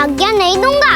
आज्ञा नहीं दूंगा।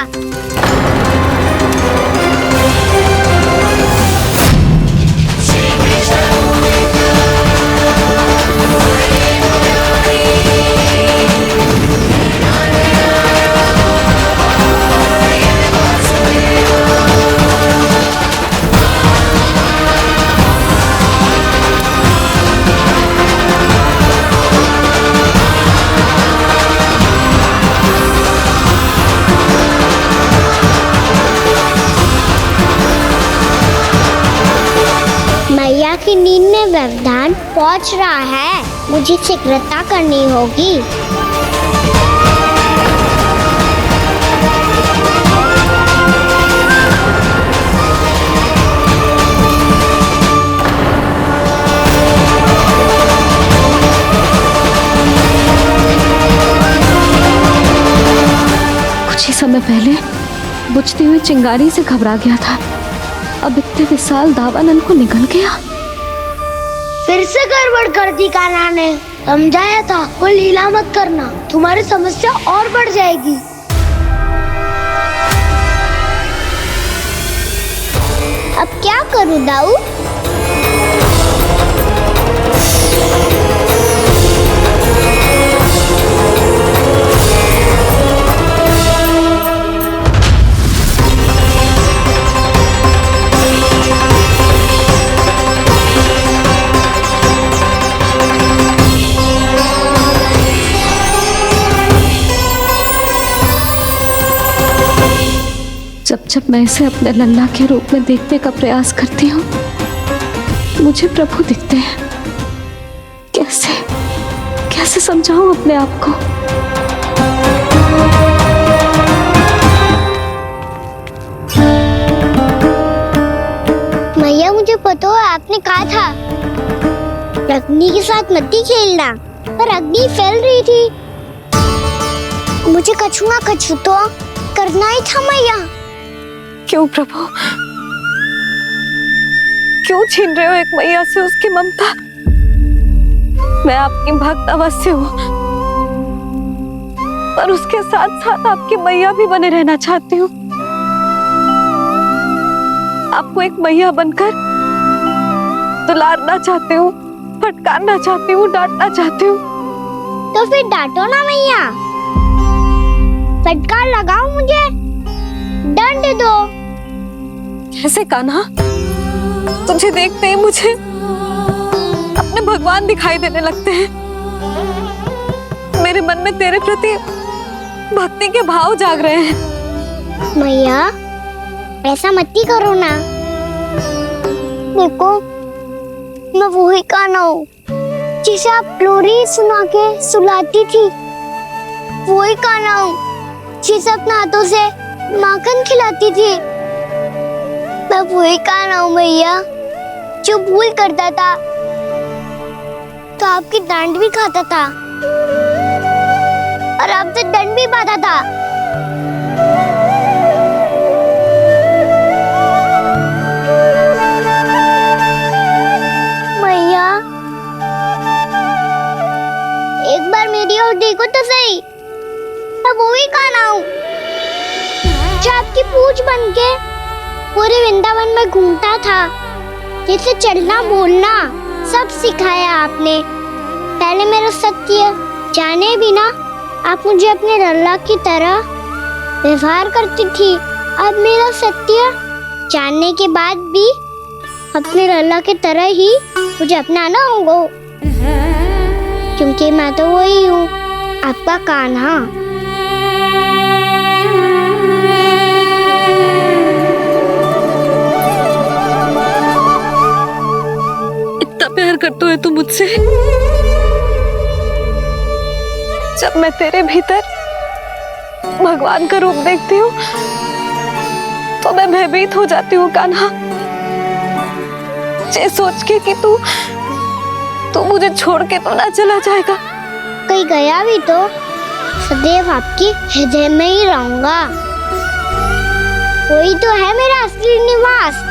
मैया की नींद में व्यवधान पहुंच रहा है, मुझे शीघ्रता करनी होगी। कुछ ही समय पहले बुझती हुई चिंगारी से घबरा गया था, अब इतने विशाल दावानल को निगल गया। फिर से गड़बड़ कर दी कान्हा ने। समझाया था कोई लीला मत करना, तुम्हारी समस्या और बढ़ जाएगी। अब क्या करूं दाऊ? जब जब मैं इसे अपने लल्ला के रूप में देखने का प्रयास करती हूँ, मुझे प्रभु दिखते हैं। कैसे कैसे समझाऊं अपने आप को? मैया मुझे पता है आपने कहा था अग्नि के साथ मत ही खेलना, पर अग्नि फैल रही थी। मुझे कछु ना कछु तो करना ही था मैया। क्यों प्रभु, क्यों छीन रहे हो एक मैया से उसकी ममता? मैं आपकी भक्त अवश्य हूँ, पर उसके साथ साथ आपकी मैया भी बने रहना चाहती हूँ। आपको एक मैया बनकर दुलारना चाहती हूँ, फटकारना चाहती हूँ, डांटना चाहती हूँ। तो फिर डांटो ना मैया, फटकार लगाओ, मुझे दंड दो। कैसे कान्हा? तुझे देखते ही मुझे अपने भगवान दिखाई देने लगते हैं। मेरे मन में तेरे प्रति भक्ति के भाव जाग रहे हैं। मैया ऐसा मत ही करो ना। देखो मैं वही कान्हा हूँ जिसे आप लोरी सुना के सुलाती थी। वही कान्हा हूँ जिसे अपने हाथों से माखन खिलाती थी। मैं वही कान्हा हूँ मैया जो भूल करता था तो आपकी डांट भी खाता था और आपसे दंड भी पाता था। मैया एक बार मेरी ओर देखो तो सही। मैं वही कान्हा हूँ जो आपकी पूंछ बनके पूरे वृंदावन में घूमता था, जिसे चलना बोलना सब सिखाया आपने। पहले मेरा सत्य जाने बिना आप मुझे अपने लल्ला की तरह व्यवहार करती थी। अब मेरा सत्य जानने के बाद भी अपने लल्ला की तरह ही मुझे अपनाना होगा, क्योंकि मैं तो वही हूँ, आपका कान्हा। प्यार करते हो तुम मुझसे? जब मैं तेरे भीतर भगवान का रूप देखती हूँ तो मैं भयभीत हो जाती हूँ कान्हा। ये सोच के कि तू मुझे छोड़ के तो ना चला जाएगा। कहीं गया भी तो सदैव आपके हृदय में ही रहूंगा। वही तो है मेरा असली निवास।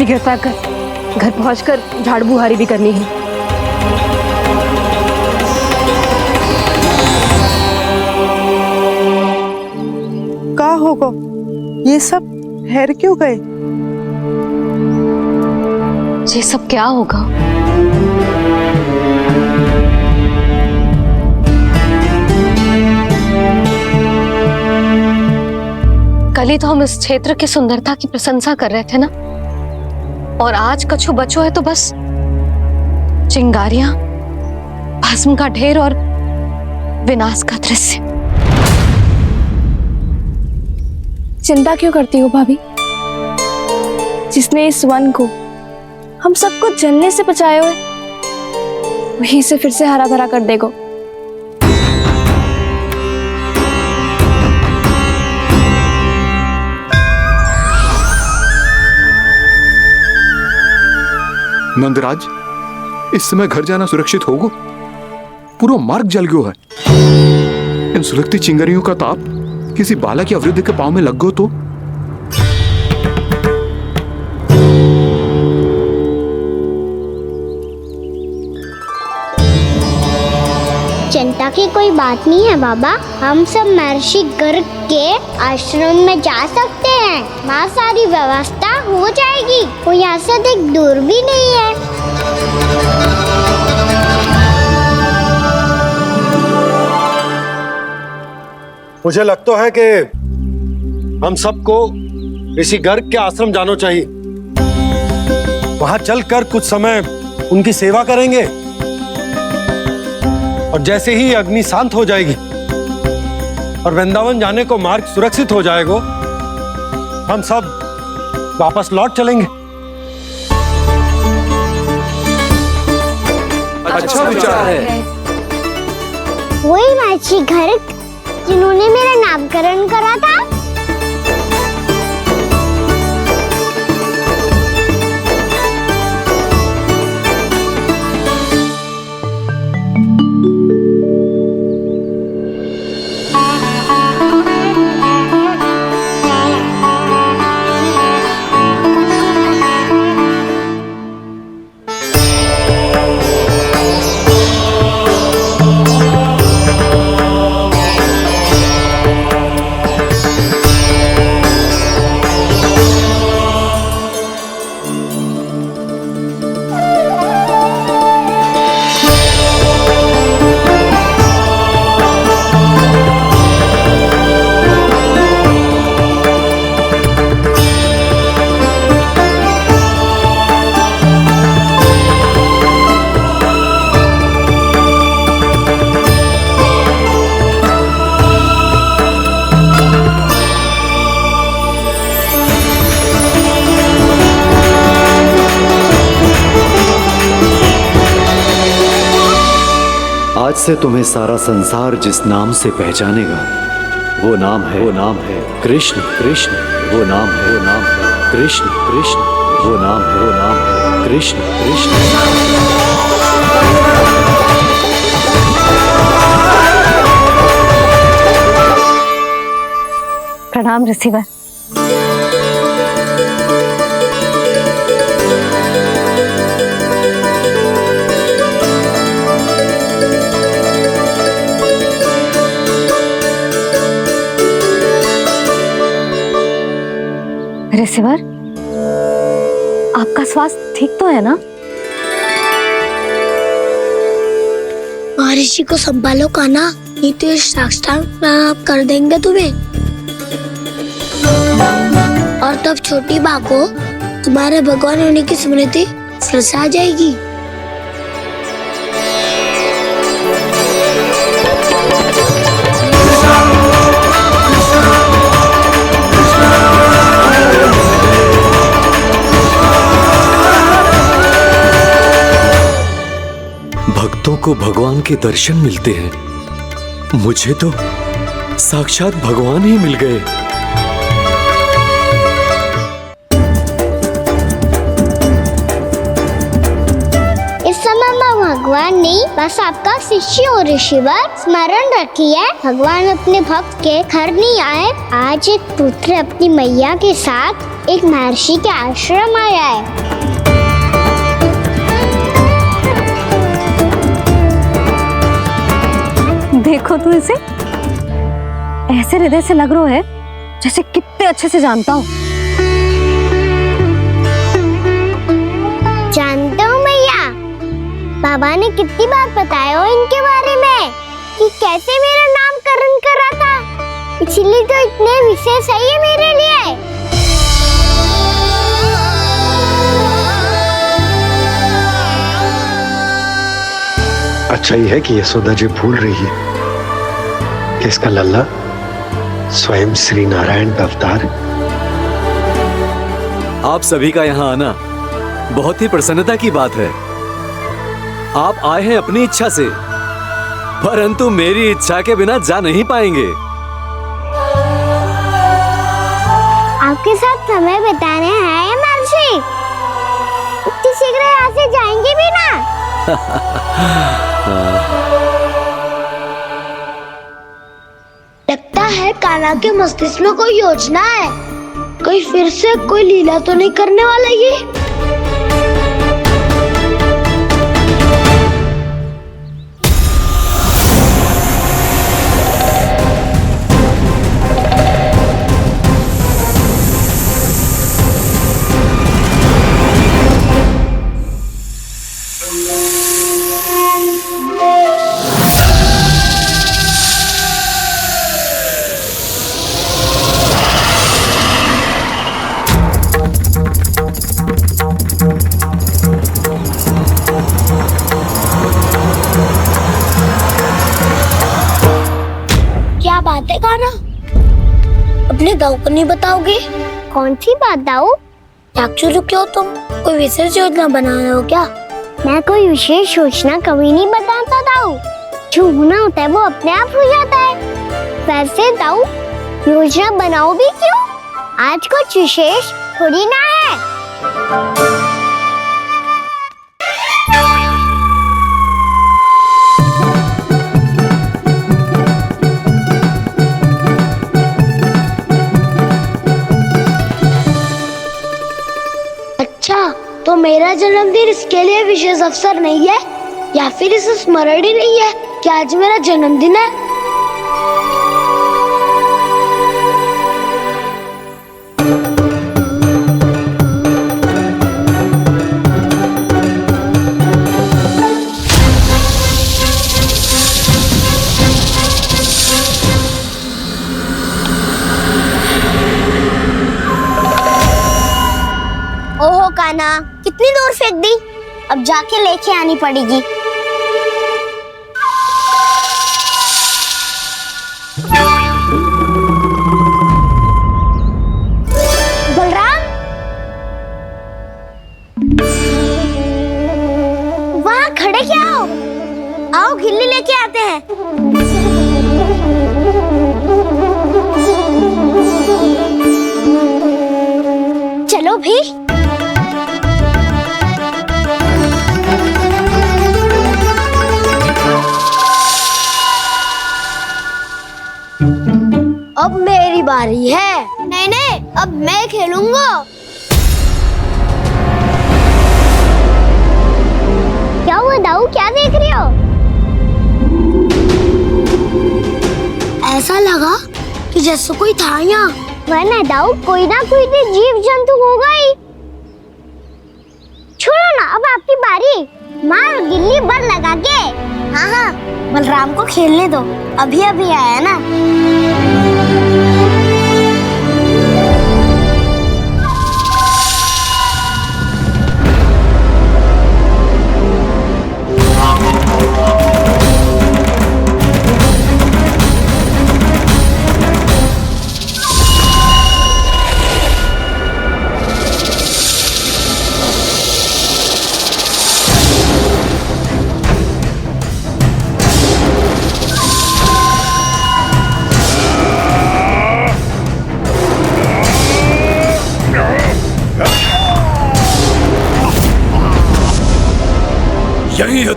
शीघ्र पैक कर, घर पहुंचकर झाड़ू बुहारी भी करनी है। का होगा? ये सब ठहर क्यों गए? ये सब क्या होगा? कल ही तो हम इस क्षेत्र की सुंदरता की प्रशंसा कर रहे थे ना, और आज कछु बचो है तो बस चिंगारियां, भस्म का ढेर और विनाश का दृश्य। चिंता क्यों करती हो भाभी? जिसने इस वन को, हम सबको जलने से बचाए हुए, वहीं से फिर से हरा भरा कर देगा। नंदराज, इस समय घर जाना सुरक्षित होगा? पूरा मार्ग जल गयो है। इन सुलगती चिंगारियों का ताप किसी बालक या वृद्ध के पांव में लग गो तो? चिंता की कोई बात नहीं है बाबा, हम सब महर्षि गर्ग के आश्रम में जा सकते हैं। वहाँ सारी व्यवस्था हो जाएगी, वो यहाँ से अधिक दूर भी नहीं है। मुझे लगता है कि हम सबको ऋषि गर्ग के आश्रम जाना चाहिए। वहां चलकर कुछ समय उनकी सेवा करेंगे, और जैसे ही अग्नि शांत हो जाएगी और वृंदावन जाने को मार्ग सुरक्षित हो जाएगा, हम सब वापस लौट चलेंगे। अच्छा विचार है। वही महर्षि गर्ग जिन्होंने मेरा नामकरण करा था। आज से तुम्हें सारा संसार जिस नाम से पहचानेगा, वो नाम है कृष्ण। कृष्ण वो नाम है कृष्ण। कृष्ण वो नाम है कृष्ण। कृष्ण। प्रणाम ऋषिवर। ऋषिवर, आपका स्वास्थ्य ठीक तो है ना? महर्षि को संभालो कान्हा, नहीं तो ये साष्टांग प्रणाम कर देंगे तुम्हें। और तब छोटी बा को तुम्हारे भगवान होने की स्मृति फिर से आ जाएगी। भक्तों को भगवान के दर्शन मिलते हैं, मुझे तो साक्षात भगवान ही मिल गए। इस समय मैं भगवान ने बस आपका शिष्य और ऋषिवर स्मरण रखी है। भगवान अपने भक्त के घर नहीं आए। आज एक पुत्र अपनी मैया के साथ एक महर्षि के आश्रम आया है। देखो तू इसे, ऐसे हृदय से लग रहा है जैसे कितने अच्छे से जानता हूँ। जानता हूँ मैया, बाबा ने कितनी बार बताया हो इनके बारे में कि कैसे मेरा नामकरण करा था, इसीलिए तो इतने विशेष है ये मेरे लिए। अच्छा ही है कि यशोदा जी भूल रही है कि इसका लल्ला स्वयं श्री नारायण का अवतार है। आप सभी का यहाँ आना बहुत ही प्रसन्नता की बात है। आप आए हैं अपनी इच्छा से, परंतु मेरी इच्छा के बिना जा नहीं पाएंगे। आपके साथ समय बिताने हैं महर्षि, इतनी शीघ्र यहाँ से जाएंगे भी ना? लगता है कान्हा के मस्तिष्क में कोई योजना है। कहीं फिर से कोई लीला तो नहीं करने वाला ये? क्या बात है कान्हा, अपने दाऊ को नहीं बताओगे? कौन सी बात दाऊ? चाकचूरू क्यों तुम? कोई विशेष योजना बना रहे हो क्या? मैं कोई विशेष योजना कभी नहीं बताता दाऊ। जो होना होता है वो अपने आप हो जाता है। वैसे दाऊ योजना बनाओ भी क्यों? आज कुछ विशेष थोड़ी ना है। तो मेरा जन्मदिन इसके लिए विशेष अवसर नहीं है, या फिर इसे स्मरण ही नहीं है कि आज मेरा जन्मदिन है? ओहो कान्हा, कितनी दूर फेंक दी, अब जाके लेके आनी पड़ेगी। बलराम, वहाँ खड़े क्या हो? आओ खिल्ली लेके आते हैं। चलो भी। अब मेरी बारी है। नहीं नहीं, अब मैं खेलूंगा। क्या हुआ दाऊ, क्या देख रही हो? ऐसा लगा कि जैसे कोई था यहाँ। वरना दाऊ कोई ना कोई तो जीव जंतु होगा ही। छोड़ो ना, अब आपकी बारी। मार गिल्ली बल लगा के। हाँ हाँ, बलराम को खेलने दो, अभी अभी आया ना।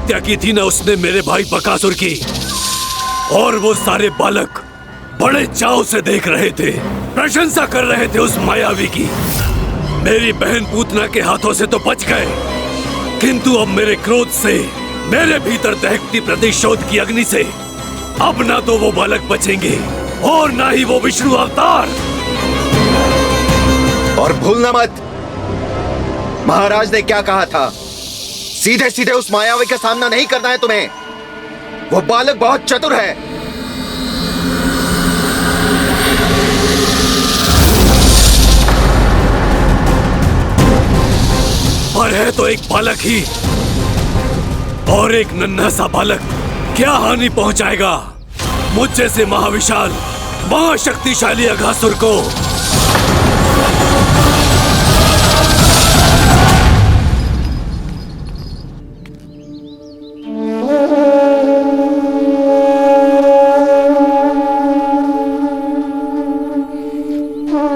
हत्या की थी ना उसने मेरे भाई बकासुर की, और वो सारे बालक बड़े चाव से देख रहे थे, प्रशंसा कर रहे थे उस मायावी की। मेरी बहन पूतना के हाथों से तो बच गए, किंतु अब मेरे क्रोध से, मेरे भीतर दहकती प्रतिशोध की अग्नि से अब ना तो वो बालक बचेंगे और ना ही वो विष्णु अवतार। और भूलना मत, महाराज ने क्या कहा था, सीधे सीधे उस मायावी का सामना नहीं करना है तुम्हें। वो बालक बहुत चतुर है। पर है तो एक बालक ही, और एक नन्हा सा बालक क्या हानि पहुंचाएगा मुझ जैसे महाविशाल महाशक्तिशाली अघासुर को।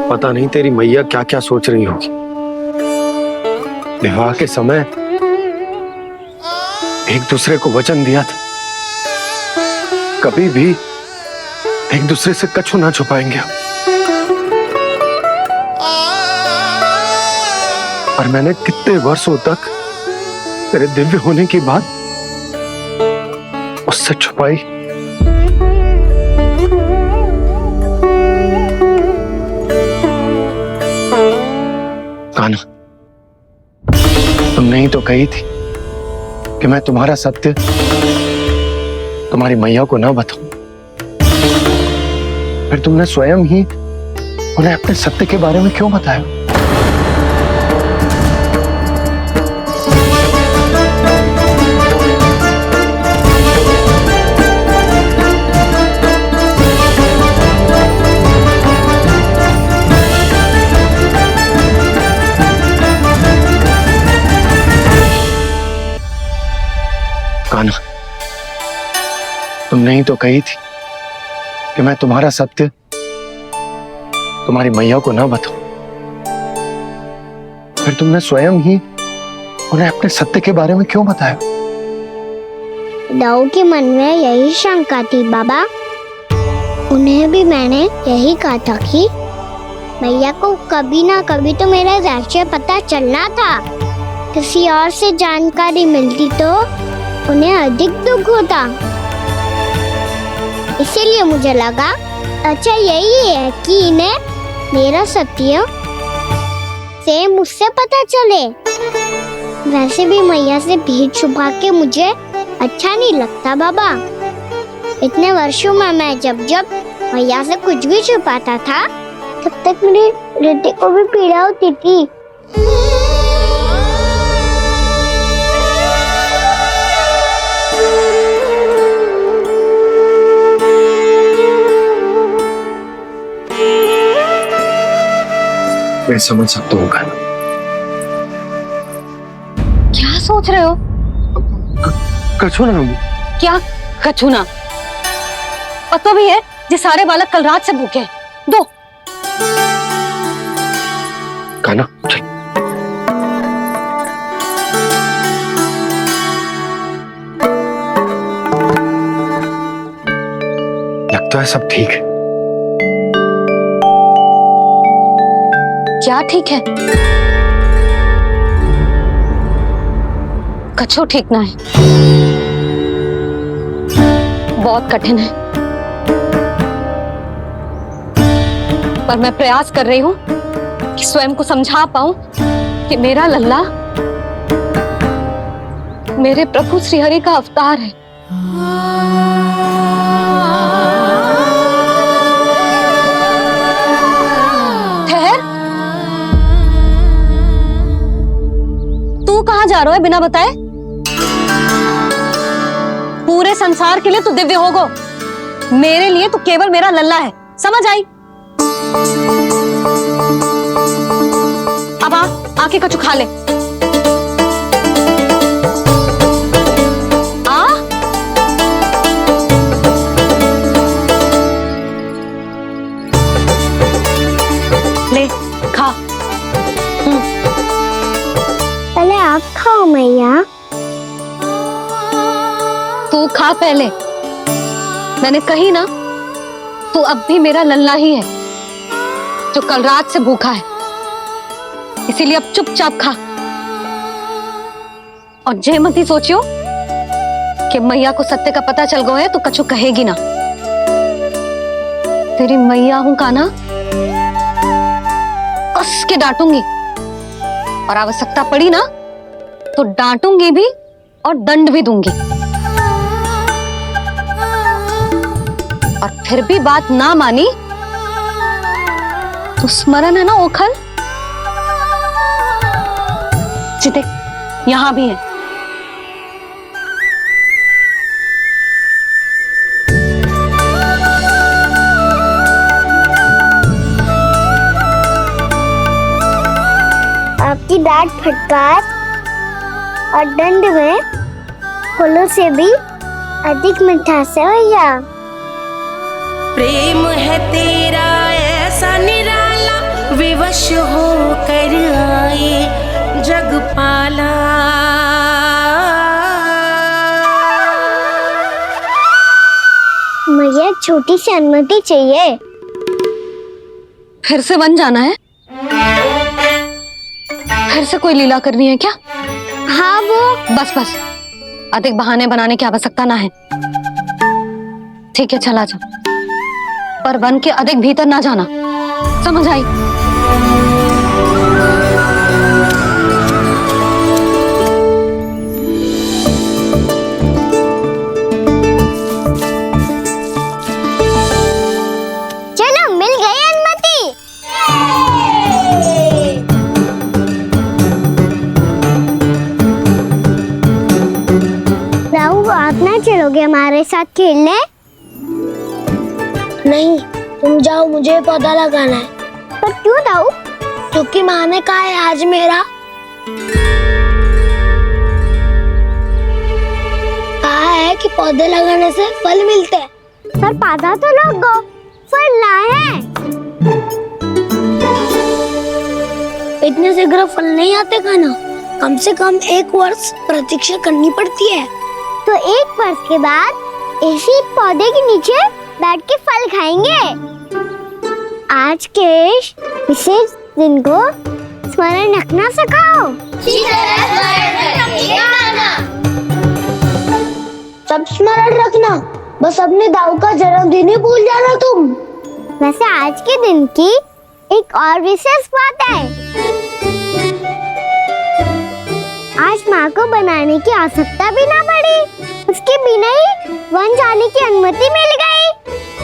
पता नहीं तेरी मैया क्या क्या सोच रही होगी। विवाह के समय एक दूसरे को वचन दिया था, कभी भी एक दूसरे से कछु ना छुपाएंगे। और मैंने कितने वर्षों तक तेरे दिव्य होने की बात उससे छुपाई। कान्हा, तुमने ही तो कही थी कि मैं तुम्हारा सत्य तुम्हारी मैया को ना बताऊं। फिर तुमने स्वयं ही उन्हें अपने सत्य के बारे में क्यों बताया? कान्हा, तुमने ही तो कही थी कि मैं तुम्हारा सत्य तुम्हारी मैया को ना बताऊं। फिर तुमने स्वयं ही उन्हें अपने सत्य के बारे में क्यों बताया? दाऊ के मन में यही शंका थी बाबा। उन्हें भी मैंने यही कहा था कि मैया को कभी ना कभी तो मेरा रहस्य पता चलना था। किसी और से जानकारी मिलती तो उन्हें अधिक दुख होता। इसीलिए मुझे लगा अच्छा यही है कि इन्हें मेरा सत्य से मुझसे पता चले। वैसे भी मैया से भेद छुपा के मुझे अच्छा नहीं लगता बाबा। इतने वर्षों में मैं जब जब मैया से कुछ भी छुपाता था तब तक मेरे हृदय को भी पीड़ा होती थी। मैं समझ सकता हूँ कान्हा। क्या सोच रहे हो? कछु ना। क्या कछु ना? पता भी है ये सारे बालक कल रात से भूखे हैं। दो। कान्हा चल। लगता है सब ठीक है। क्या ठीक है? कछु ठीक ना है, बहुत कठिन है। पर मैं प्रयास कर रही हूं कि स्वयं को समझा पाऊं कि मेरा लल्ला मेरे प्रभु श्रीहरि का अवतार है। कहाँ जा रहा है बिना बताए? पूरे संसार के लिए तू दिव्य होगो, मेरे लिए तू केवल मेरा लल्ला है। समझ आई? अब आके कछु खा ले। ले खा। पहले आप खाओ मैया। खा पहले। मैंने कही ना, तू अब भी मेरा लल्ला ही है जो कल रात से भूखा है, इसीलिए अब चुपचाप खा। और जे मती सोचियो कि मैया को सत्य का पता चल गया है तो कछु कहेगी ना। तेरी मैया हूं कान्हा, कस के डांटूंगी, और आवश्यकता पड़ी ना तो डांटूंगी भी और दंड भी दूंगी। और फिर भी बात ना मानी तो स्मरण है ना ओखल, देख यहां भी है। आपकी डांट फटकार और दंड में फूलों से भी अधिक मिठास है भैया। प्रेम है तेरा ऐसा निराला, विवश हो कर आए जग पाला। मैया छोटी सी अनुमति चाहिए। फिर से वन जाना है? फिर से कोई लीला करनी है क्या? हाँ वो बस बस, अधिक बहाने बनाने की आवश्यकता ना है। ठीक है चला जा, पर वन के अधिक भीतर ना जाना, समझ आई? चलो मिल गई अनुमति। राहु आप ना चलोगे हमारे साथ खेलने? नहीं, तुम जाओ, मुझे पौधा लगाना है। पर क्यों राहु? क्योंकि माँ ने कहा है आज मेरा कहा है कि पौधे लगाने से फल मिलते हैं। पर पौधा तो लगो, फल ना है। इतने शीघ्र फल नहीं आते खाना, कम से कम 1 वर्ष प्रतीक्षा करनी पड़ती है। तो 1 वर्ष के बाद इसी पौधे के नीचे बैठ के फल खाएंगे। आज के विशेष दिन को स्मरण रखना सिखाओ। सब स्मरण रखना, बस अपने दाऊ का जन्मदिन ही भूल जाना तुम। वैसे आज के दिन की एक और विशेष बात है। आज माँ को बनाने की आवश्यकता भी ना पड़ी, उसके बिना ही वन जाने की अनुमति मिल गई।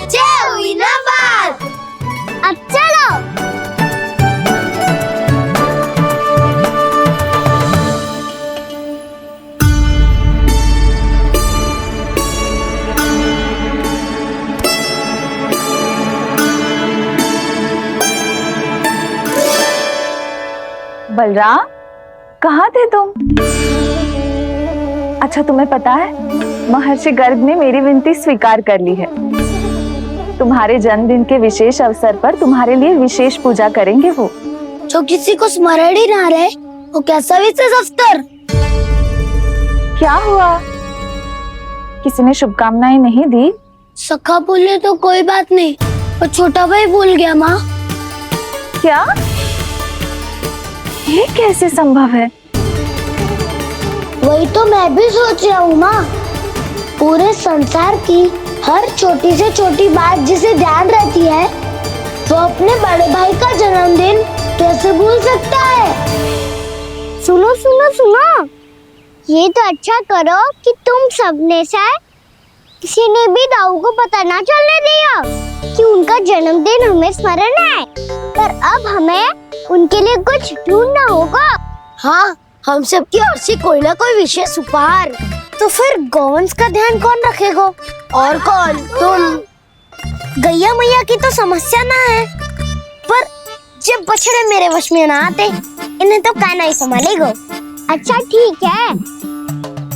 जय हुई ना बात। अब चलो। बलराम, कहाँ थे तुम? अच्छा तुम्हें पता है, महर्षि गर्ग ने मेरी विनती स्वीकार कर ली है। तुम्हारे जन्मदिन के विशेष अवसर पर तुम्हारे लिए विशेष पूजा करेंगे वो। जो किसी को स्मरण ही ना रहे, वो कैसा विशेष अवसर? क्या हुआ? किसी ने शुभकामनाएं नहीं दी? सखा बोले तो कोई बात नहीं, पर छोटा भाई भूल गया माँ। क्या? ये कैसे संभव है? वही तो मैं भी सोच रहा हूँ माँ। पूरे संसार की हर छोटी से छोटी बात जिसे ध्यान रहती है, वो अपने बड़े भाई का जन्मदिन कैसे भूल सकता है? सुनो सुनो सुनो, ये तो अच्छा करो कि तुम सबने से किसी ने भी दाऊ को पता ना चलने दिया कि उनका जन्मदिन हमें स्मरण है। पर अब हमें उनके लिए कुछ ढूंढना होगा। हाँ, हम सबकी ओर से कोई ना कोई विशेष उपहार। तो फिर गौवंश का ध्यान कौन रखेगा? और कौन? तुम। गैया मैया की तो समस्या ना है, पर जब बछड़े मेरे वश में ना आते, इन्हें तो कान्हा ही संभालेगा। अच्छा ठीक है,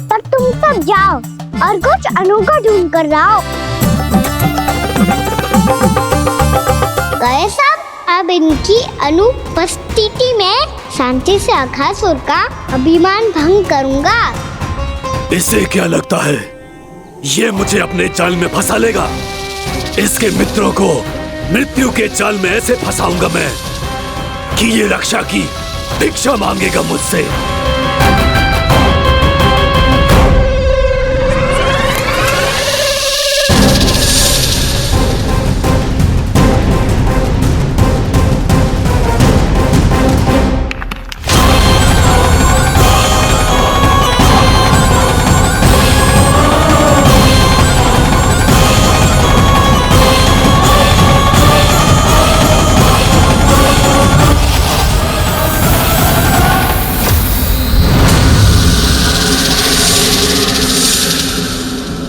पर तुम सब जाओ और कुछ अनोखा ढूंढ कर लाओ। गए सब? अब इनकी अनुपस्थिति में शांति से अघासुर का अभिमान भंग करूंगा। इससे क्या लगता है ये मुझे अपने जाल में फंसा लेगा। इसके मित्रों को मृत्यु के जाल में ऐसे फंसाऊंगा मैं कि ये रक्षा की भिक्षा मांगेगा मुझसे।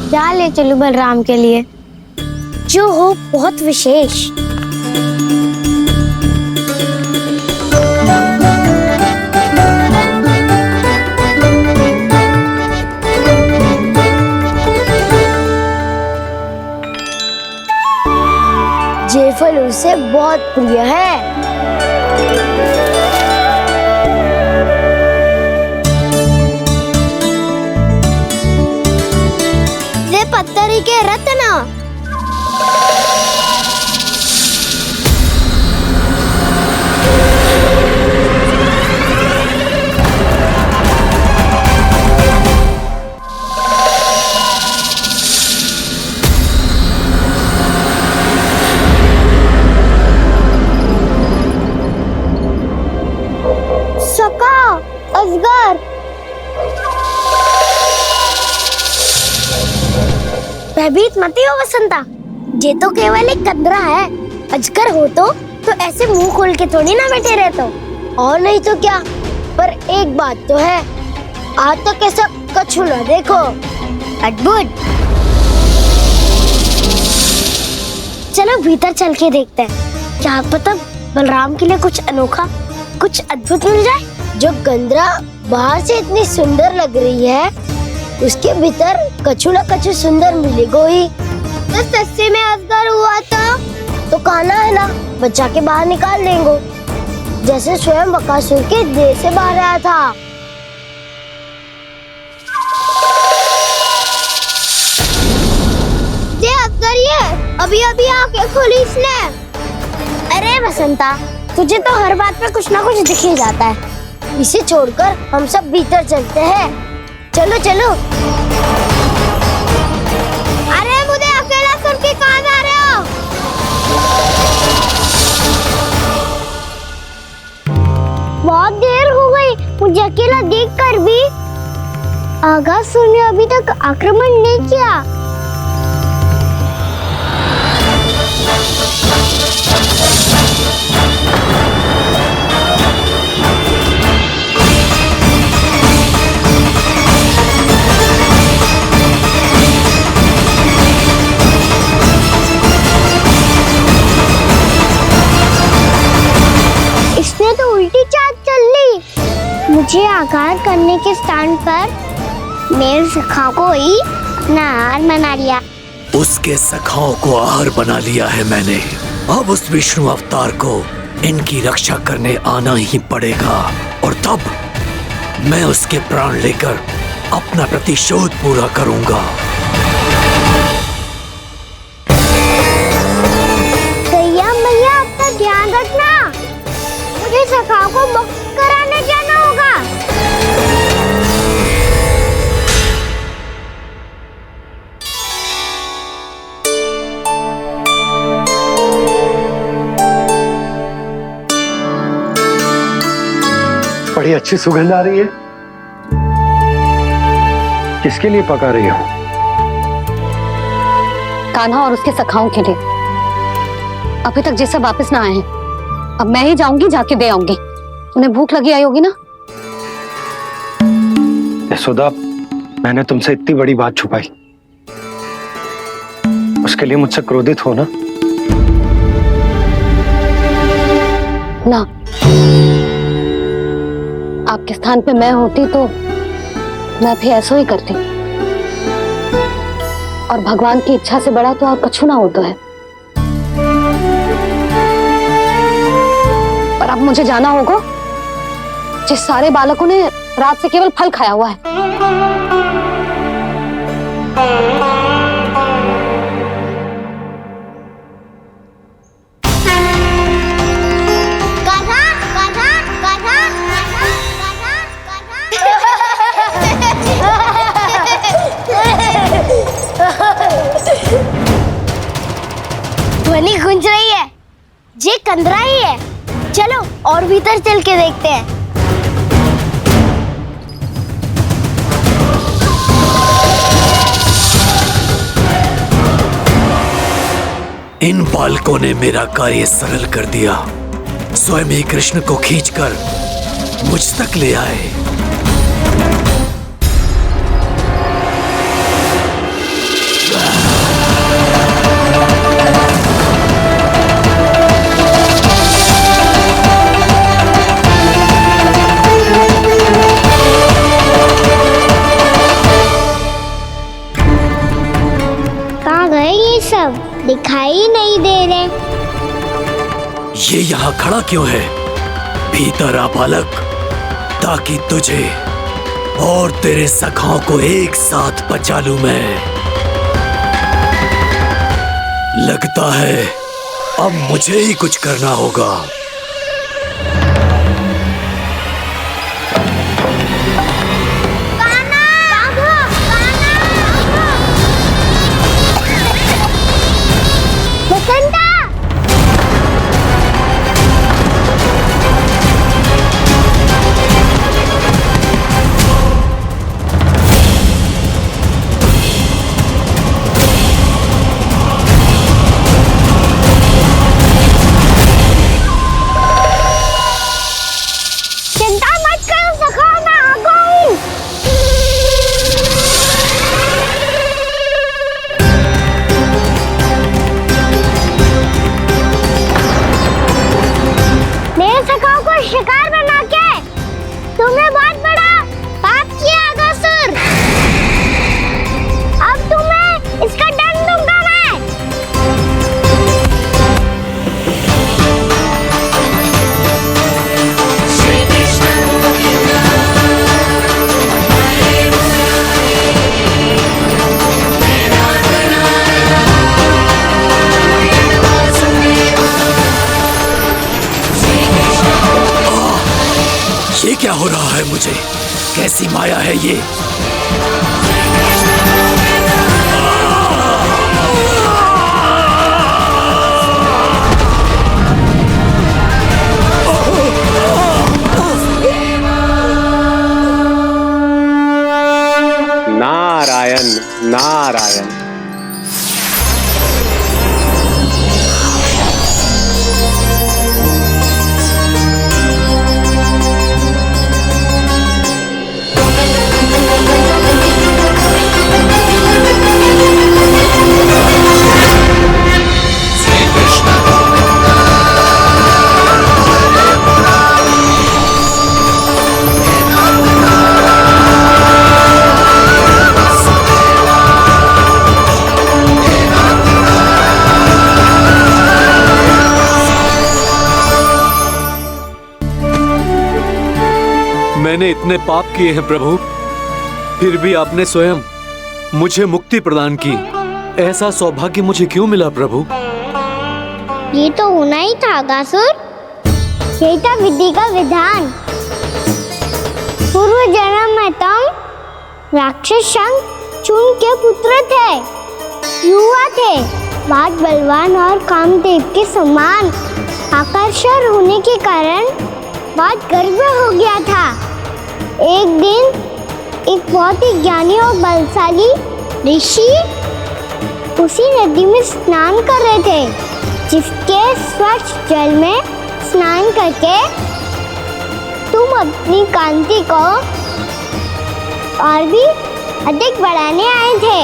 क्या ले चलूं बलराम के लिए जो हो बहुत विशेष। ये फल उसे बहुत प्रिय है। पत्थरी के रत्न। सका अजगर। भयभीत मत हो वसंता, ये तो केवल एक कंदरा है। अजगर हो तो ऐसे मुंह खोल के थोड़ी ना बैठे रहते हो। और नहीं तो क्या, पर एक बात तो है, आज तक ऐसा कछु ना देखो। अद्भुत। चलो भीतर चल के देखते हैं, क्या पता बलराम के लिए कुछ अनोखा, कुछ अद्भुत मिल जाए। जो कंदरा बाहर से इतनी सुंदर लग रही है, उसके भीतर कछु न कछु सुंदर मिलेगा ही। तो सस्ते में अजगर हुआ था तो काना है ना, बच्चा के बाहर निकाल देंगे, जैसे स्वयं बकासुर के देह से बाहर आया था। ये अजगर ये अभी अभी आंखें खोली इसने। अरे बसंता, तुझे तो हर बात पे कुछ ना कुछ दिख ही जाता है। इसे छोड़कर हम सब भीतर चलते हैं। चलो चलो। अरे मुझे अकेला सुन के कहाँ जा रहे हो? बहुत देर हो गई मुझे अकेला देखकर भी। अगासुर ने अभी तक आक्रमण नहीं किया। तो उल्टी चाल चल ली। मुझे आघात करने के स्थान पर मेरे सखा को ही अपना आहार बना लिया। उसके सखाओं को आहार बना लिया है मैंने। अब उस विष्णु अवतार को इनकी रक्षा करने आना ही पड़ेगा, और तब मैं उसके प्राण लेकर अपना प्रतिशोध पूरा करूंगा। मैया अपना ध्यान रखना, मुझे सखा को मुक्त कराने जाना होगा। बड़ी अच्छी सुगंध आ रही है। किसके लिए पका रही हो? कान्हा और उसके सखाओं के लिए। अभी तक जैसा वापस ना आए हैं, अब मैं ही जाऊंगी, जाके दे आऊंगी। उन्हें भूख लगी आई होगी ना। यशोदा, मैंने तुमसे इतनी बड़ी बात छुपाई, उसके लिए मुझसे क्रोधित हो ना? ना, आपके स्थान पे मैं होती तो मैं भी ऐसा ही करती। और भगवान की इच्छा से बड़ा तो आप कछु ना होता है। पर अब मुझे जाना होगा। जिस सारे बालकों ने रात से केवल फल खाया हुआ है। ध्वनि गूंज रही है, ये कंदरा ही है। चलो और भीतर चल के देखते हैं। इन बालकों ने मेरा कार्य सरल कर दिया। स्वयं ही कृष्ण को खींचकर मुझ तक ले आए। कहाँ गए ये सब? दिखाई नहीं दे रहे। ये यहाँ खड़ा क्यों है? भीतर आ बालक, ताकि तुझे और तेरे सखाओं को एक साथ बचा लूं मैं। लगता है अब मुझे ही कुछ करना होगा। शिकार बना के तुमने बहुत बड़ा पाप किया अगासुर। अब तुम्हें इसका दंड दूंगा मैं। ये क्या हो रहा है मुझे? कैसी माया है ये? नारायण नारायण। मैंने इतने पाप किए हैं प्रभु, फिर भी आपने स्वयं मुझे मुक्ति प्रदान की। ऐसा सौभाग्य मुझे क्यों मिला प्रभु? ये तो होना ही था अगासुर। यही था विधि का विधान। पूर्व जन्म में तुम राक्षस शंखचूड के पुत्र थे। युवा थे, बहुत बलवान और कामदेव के समान। आकर्षण होने के कारण बहुत गर्व हो गया था। एक दिन एक बहुत ही ज्ञानी और बलशाली ऋषि उसी नदी में स्नान कर रहे थे, जिसके स्वच्छ जल में स्नान करके तुम अपनी कांति को और भी अधिक बढ़ाने आए थे।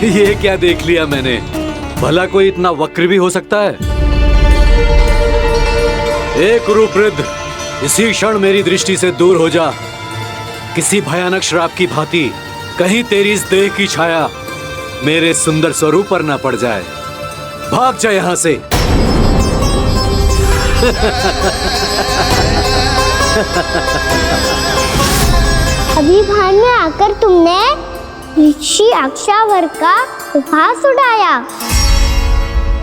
ये क्या देख लिया मैंने? भला कोई इतना वक्र भी हो सकता है? एक रूपवृद्ध, इसी क्षण मेरी दृष्टि से दूर हो जा। किसी भयानक श्राप की भांति कहीं तेरी इस देह की छाया मेरे सुंदर स्वरूप पर न पड़ जाए। भाग जा यहाँ से। अभी भान में आकर तुमने ऋषि अक्षावर का उपहास उड़ाया।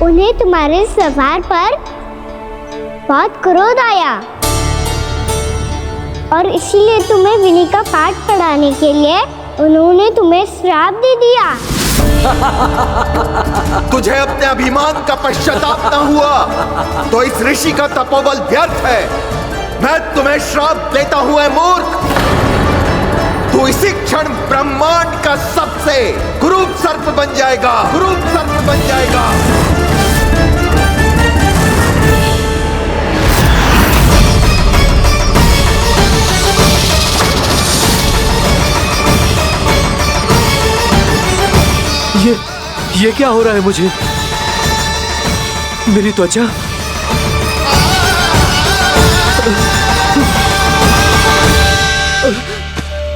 उन्हें तुम्हारे व्यवहार पर बहुत क्रोध आया और इसीलिए तुम्हें विनी का पाठ पढ़ाने के लिए उन्होंने तुम्हें श्राप दे दिया। तुझे अपने अभिमान का पश्चाताप न हुआ तो इस ऋषि का तपोबल व्यर्थ है। मैं तुम्हें श्राप देता हूं, ऐ मूर्ख। तू इसी क्षण ब्रह्मांड का सबसे क्रूर सर्प बन जाएगा, क्रूर सर्प बन जाएगा। ये क्या हो रहा है मुझे? मेरी त्वचा,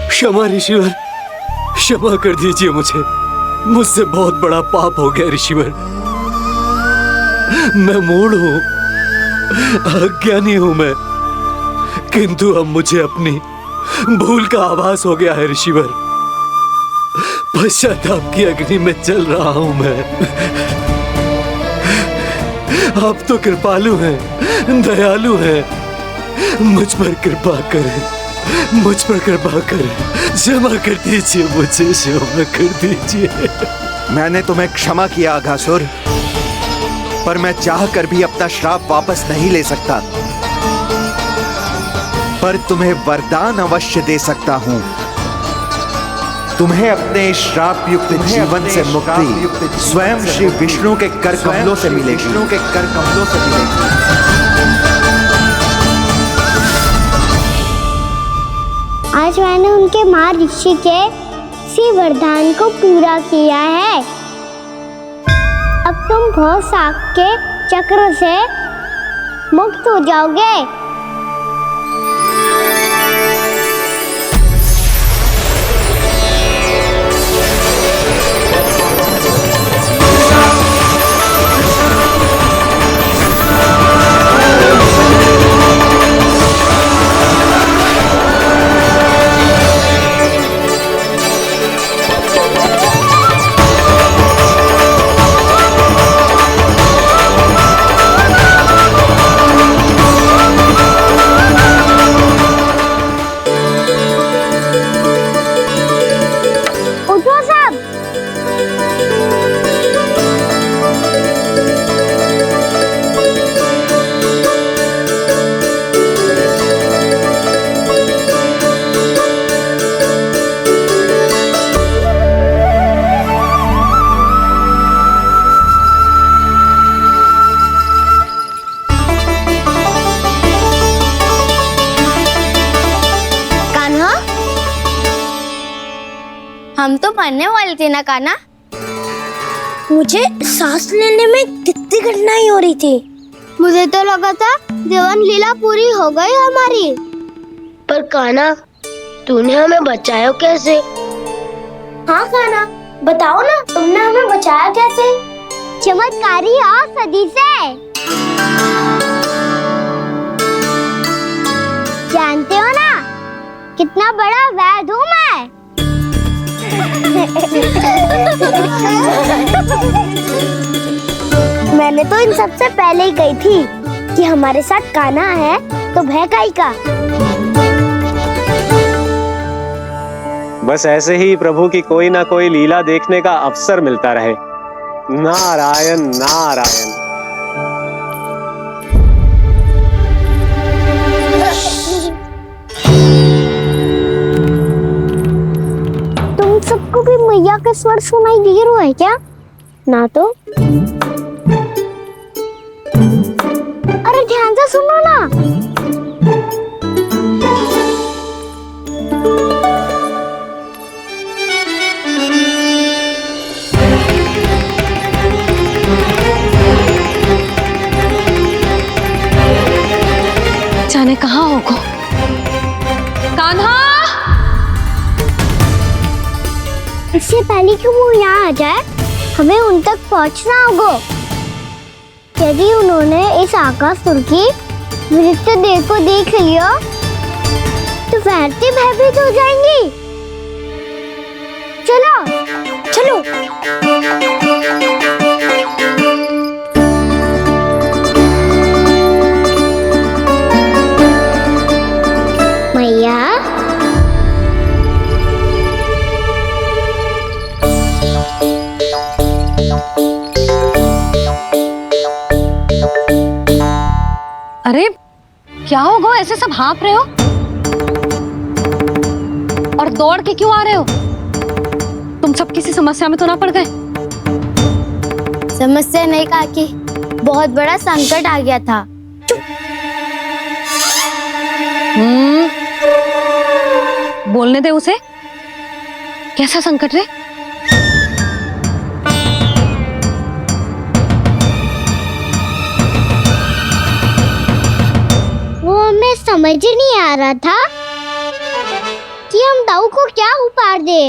क्षमा ऋषिवर, क्षमा कर दीजिए मुझे। मुझसे बहुत बड़ा पाप हो गया ऋषिवर। मैं मूढ़ हूं, अज्ञानी हूं मैं, किंतु अब मुझे अपनी भूल का आभास हो गया है ऋषिवर। पश्चाताप की अग्नि में जल रहा हूं मैं। आप तो कृपालु हैं, दयालु हैं। मुझ पर कृपा करें, मुझ पर कृपा करें। क्षमा कर दीजिए मुझे, क्षमा कर दीजिए। मैंने तुम्हें क्षमा किया अघासुर, पर मैं चाहकर भी अपना श्राप वापस नहीं ले सकता। पर तुम्हें वरदान अवश्य दे सकता हूं। तुम्हें अपने श्राप युक्त जीवन से मुक्ति स्वयं श्री विष्णु के कर कमलों से मिलेगी, विष्णु के कर कमलों से मिलेगी। आज मैंने उनके मां ऋषि के इसी वरदान को पूरा किया है। अब तुम भव साग के चक्र से मुक्त हो जाओगे। हम तो मरने वाले थे ना कान्हा। मुझे सांस लेने में कितनी कठिनाई हो रही थी। मुझे तो लगा था जीवन लीला पूरी हो गई हमारी। पर कान्हा, तूने हमें बचाया कैसे? हाँ कान्हा, बताओ ना, तुमने हमें बचाया कैसे? चमत्कारी औषधि से। जानते हो ना कितना बड़ा वैद्य हूँ मैं। मैंने तो इन सबसे पहले ही कही थी कि हमारे साथ कान्हा है तो भय काई का। बस ऐसे ही प्रभु की कोई ना कोई लीला देखने का अवसर मिलता रहे। नारायण नारायण। सबको भी मैया का स्वर सुनाई दे रहा है क्या? ना तो। अरे ध्यान से सुनो ना। जाने कहाँ होगा कान्हा। इससे पहले कि वो यहाँ आ जाए, हमें उन तक पहुँचना होगा। यदि उन्होंने इस आकासुर की नृत्य देह को देख लिया तो वैरती भयभीत हो जाएंगी। चलो चलो। मैया अरे क्या हो गो, ऐसे सब हाँफ रहे हो और दौड़ के क्यों आ रहे हो? तुम सब किसी समस्या में तो ना पड़ गए? समस्या नहीं काकी, बहुत बड़ा संकट आ गया था। बोलने दे उसे। कैसा संकट रे? वो हमें समझ ही नहीं आ रहा था कि हम दाऊ को क्या उपहार दे।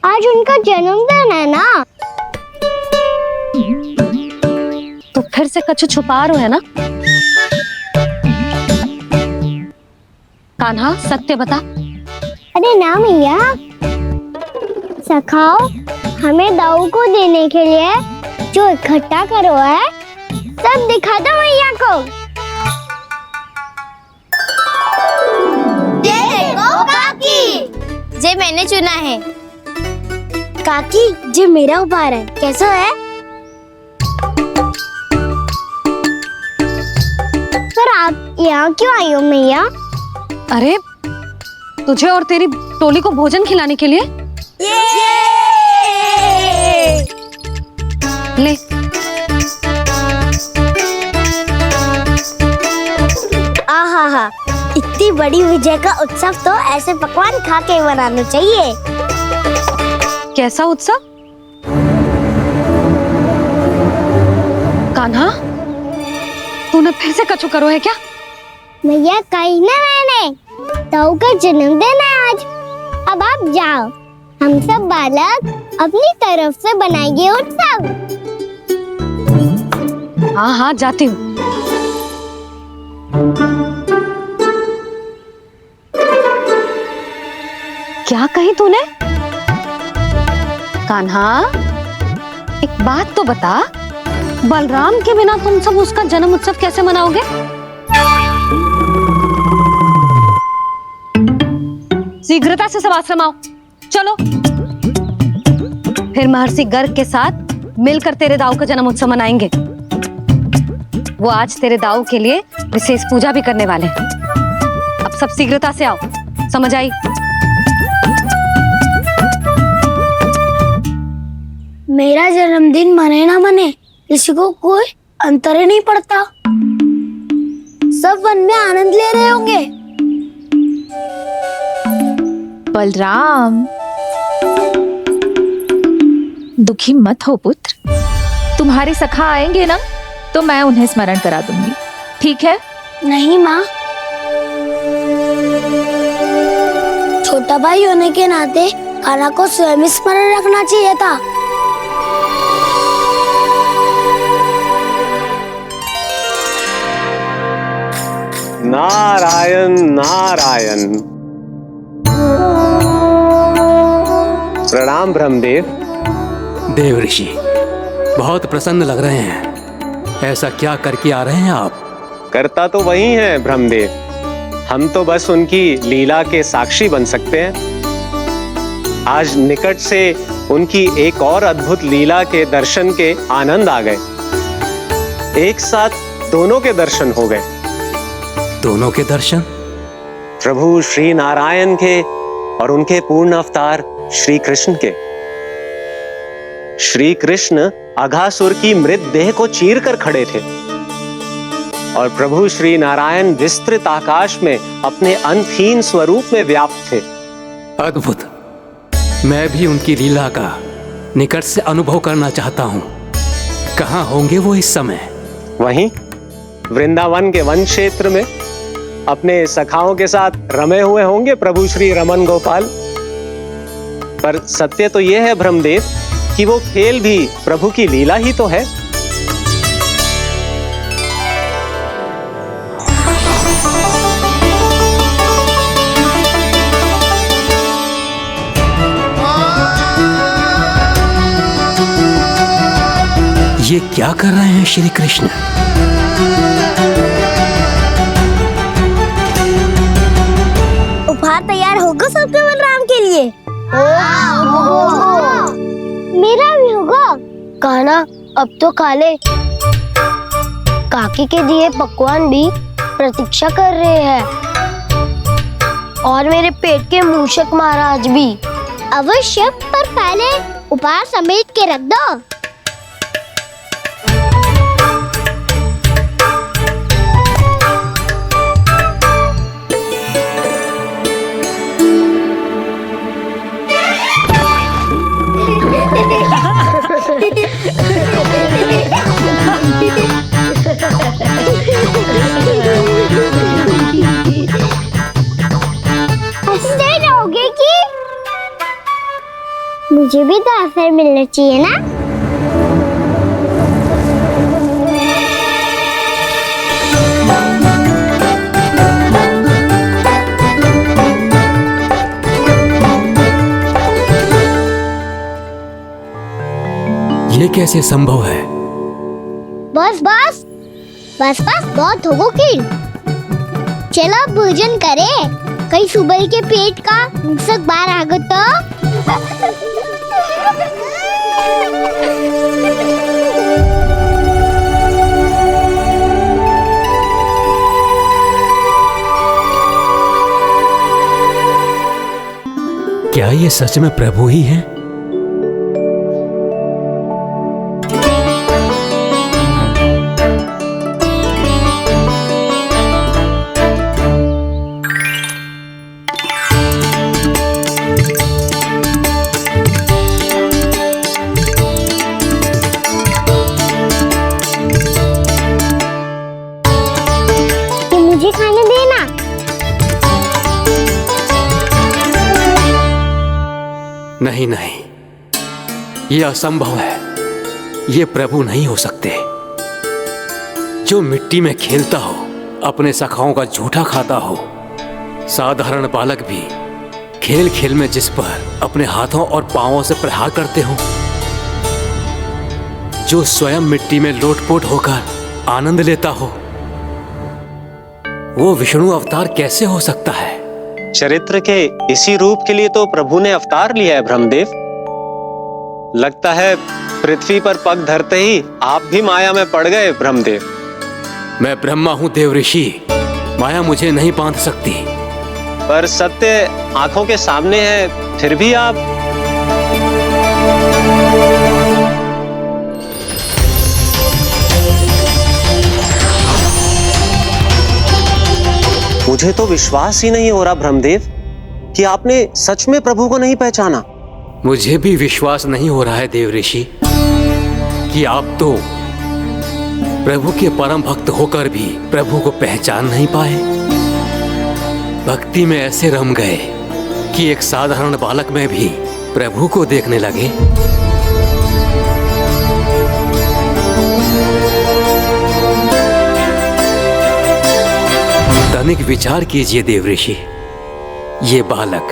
आज उनका जन्मदिन है ना। तो फिर से कछु छुपा रहे हो है ना? कान्हा सत्य बता। अरे ना मैया, सखाओ हमें दाऊ को देने के लिए जो इकट्ठा करो है सब दिखा दो मैया को। जे मैंने चुना है। काकी जे मेरा उपहार है, कैसा है? पर आप यहाँ क्यों आई हो मैया? अरे तुझे और तेरी टोली को भोजन खिलाने के लिए। ले आहा, इतनी बड़ी विजय का उत्सव तो ऐसे पकवान खा के मनाना चाहिए। कैसा उत्सव? कान्हा तूने फिर से कछु करो है क्या? मैया कही ना मैंने, दाऊ का जन्मदिन है आज। अब आप जाओ, हम सब बालक अपनी तरफ से बनाएंगे उत्सव। हाँ हाँ जाती हूँ। क्या कही तूने? कान्हा एक बात तो बता, बलराम के बिना तुम सब उसका जन्म उत्सव कैसे मनाओगे? शीघ्रता से सब आश्रम आओ, चलो। फिर महर्षि गर्ग के साथ मिलकर तेरे दाऊ का जन्म उत्सव मनाएंगे। वो आज तेरे दाऊ के लिए विशेष पूजा भी करने वाले हैं। अब सब शीघ्रता से आओ, समझ आई? मेरा जन्मदिन मने ना मने, किसी को कोई अंतर ही नहीं पड़ता। सब वन में आनंद ले रहे होंगे। बलराम दुखी मत हो पुत्र, तुम्हारे सखा आएंगे ना तो मैं उन्हें स्मरण करा दूंगी, ठीक है? नहीं माँ, छोटा भाई होने के नाते कान्हा को स्वयं स्मरण रखना चाहिए था। नारायण नारायण। प्रणाम ब्रह्मदेव। देव ऋषि बहुत प्रसन्न लग रहे हैं। ऐसा क्या करके आ रहे हैं आप? करता तो वही है ब्रह्मदेव, हम तो बस उनकी लीला के साक्षी बन सकते हैं। आज निकट से उनकी एक और अद्भुत लीला के दर्शन के आनंद आ गए। एक साथ दोनों के दर्शन हो गए। दोनों के दर्शन? प्रभु श्री नारायण के और उनके पूर्ण अवतार श्री कृष्ण के। श्री कृष्ण अघासुर की मृत देह को चीर कर खड़े थे और प्रभु श्री नारायण विस्तृत आकाश में अपने अंतहीन स्वरूप में व्याप्त थे। अद्भुत। मैं भी उनकी लीला का निकट से अनुभव करना चाहता हूँ। कहाँ होंगे वो इस समय? वहीं वृंदावन के वन क्षेत्र में अपने सखाओं के साथ रमे हुए होंगे प्रभु श्री रमन गोपाल। पर सत्य तो यह है ब्रह्मदेव कि वो खेल भी प्रभु की लीला ही तो है। ये क्या कर रहे हैं श्री कृष्ण? उपहार तैयार होगा सबके बलराम के लिए? मेरा भी होगा। कहना अब तो खा ले। काकी के दिए पकवान भी प्रतीक्षा कर रहे हैं और मेरे पेट के मूषक महाराज भी। अवश्य, पर पहले उपहार समेट के रख दो। हंसते रहोगे कि मुझे भी तो अवसर मिलना चाहिए ना। ये कैसे संभव है? बस बस बस बस बहुत होगो कि चलो अब भोजन करे। कई सुबह के पेट का मूषक बाहर आ गया तो। क्या ये सच में प्रभु ही हैं? मुझे खाने देना। नहीं नहीं, ये असंभव है। ये प्रभु नहीं हो सकते। जो मिट्टी में खेलता हो, अपने सखाओं का झूठा खाता हो, साधारण बालक भी खेल खेल में जिस पर अपने हाथों और पांवों से प्रहार करते हो, जो स्वयं मिट्टी में लोटपोट होकर आनंद लेता हो, वो विष्णु अवतार कैसे हो सकता है? चरित्र के इसी रूप के लिए तो प्रभु ने अवतार लिया है ब्रह्मदेव। लगता है पृथ्वी पर पग धरते ही आप भी माया में पड़ गए ब्रह्मदेव। मैं ब्रह्मा हूं देव ऋषि, माया मुझे नहीं बांध सकती। पर सत्य आंखों के सामने है, फिर भी आप। मुझे तो विश्वास ही नहीं हो रहा ब्रह्मदेव कि आपने सच में प्रभु को नहीं पहचाना। मुझे भी विश्वास नहीं हो रहा है देव ऋषि कि आप तो प्रभु के परम भक्त होकर भी प्रभु को पहचान नहीं पाए। भक्ति में ऐसे रम गए कि एक साधारण बालक में भी प्रभु को देखने लगे। तनिक विचार कीजिए देव ऋषि, ये बालक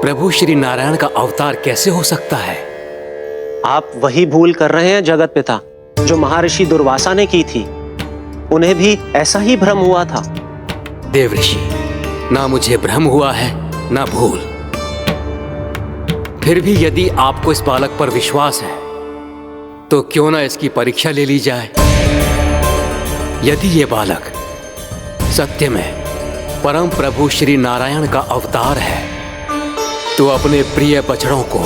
प्रभु श्री नारायण का अवतार कैसे हो सकता है? आप वही भूल कर रहे हैं जगत पिता, जो महर्षि दुर्वासा ने की थी। उन्हें भी ऐसा ही भ्रम हुआ था। देव ऋषि, ना मुझे भ्रम हुआ है ना भूल। फिर भी यदि आपको इस बालक पर विश्वास है तो क्यों ना इसकी परीक्षा ले ली जाए। यदि ये बालक सत्य में परम प्रभु श्री नारायण का अवतार है तो अपने प्रिय बछड़ों को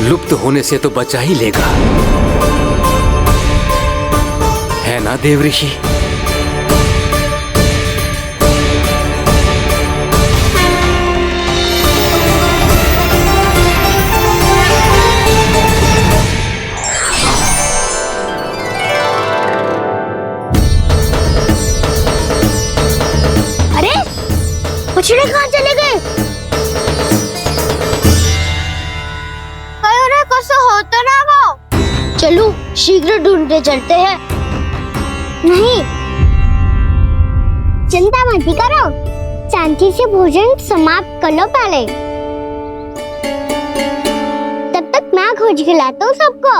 लुप्त होने से तो बचा ही लेगा, है ना देव ऋषि? बछड़े कहाँ चले गए? कैसे होता ना वो? चलो शीघ्र ढूंढते चलते हैं। नहीं, चिंता मत करो, शांति से भोजन समाप्त कर लो पहले। तब तक मैं खोज के लाता हूँ सबको।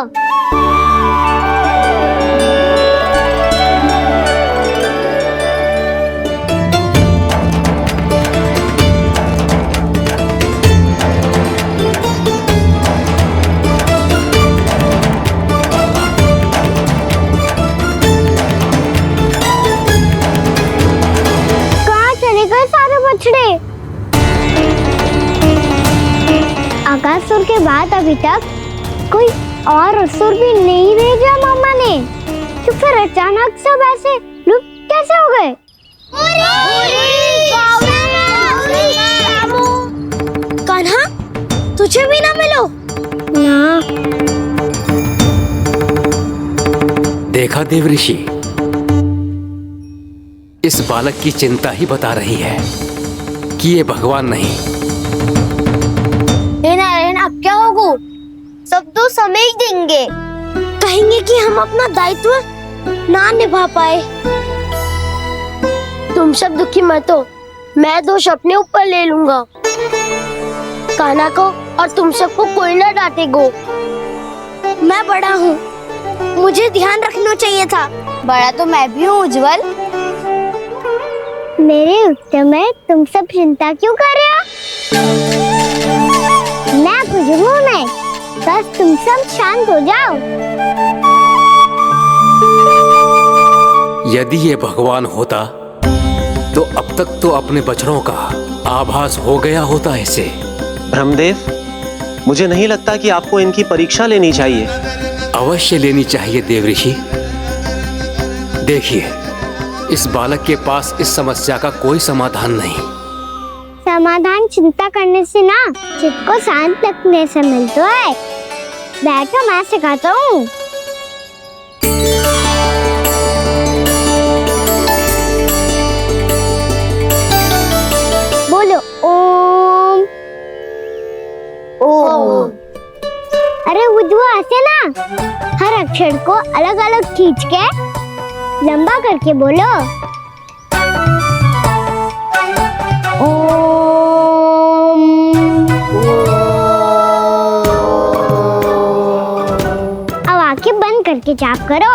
के बाद अभी तक कोई और असुर भी नहीं भेजा मामा ने, तो फिर अचानक सब ऐसे लुप्त कैसे हो गए? कान्हा, तुझे भी ना मिलो ना। देखा देव ऋषि, इस बालक की चिंता ही बता रही है कि ये भगवान नहीं। हे नारायण, अब क्या होगा? सब तो समझ देंगे, कहेंगे कि हम अपना दायित्व ना निभा पाए। तुम सब दुखी मत हो, मैं दोष अपने ऊपर ले लूंगा। कान्हा को और तुम सबको कोई ना डांटेगो। मैं बड़ा हूँ, मुझे ध्यान रखना चाहिए था। बड़ा तो मैं भी हूँ उज्जवल। मेरे उत्तर में तुम सब चिंता क्यों कर रहे हो? मैं बुझूंगा नहीं, बस तुम सब शांत हो जाओ। यदि ये भगवान होता तो अब तक तो अपने बछड़ों का आभास हो गया होता इसे। ब्रह्मदेव, मुझे नहीं लगता कि आपको इनकी परीक्षा लेनी चाहिए। अवश्य लेनी चाहिए देव ऋषि। देखिए, इस बालक के पास इस समस्या का कोई समाधान नहीं। समाधान चिंता करने से ना, चित्त को शांत रखने से मिलता है। बैठो, मैं सिखाता हूँ। बोलो ओम। ओम। अरे उद्वा, ऐसे ना हर अक्षर को अलग अलग खींच के लंबा करके बोलो। ओम। अब आंखें बंद करके जाप करो।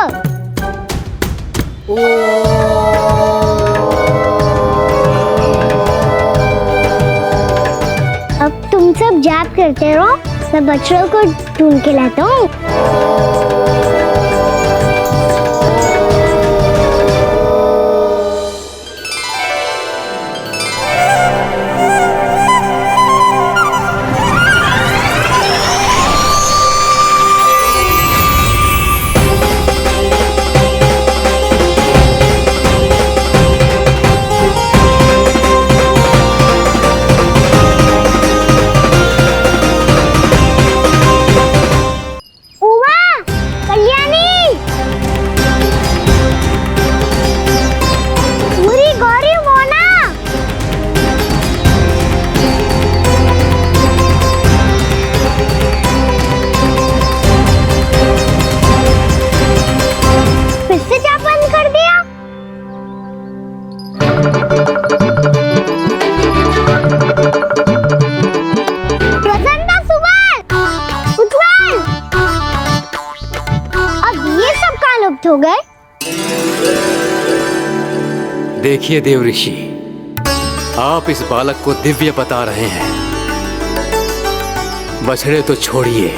अब तुम सब जाप करते रहो, मैं बच्चों को ढूंढ के लाता हूँ। हो गए। देखिए देव ऋषि, आप इस बालक को दिव्य बता रहे हैं। बछड़े तो छोड़िए,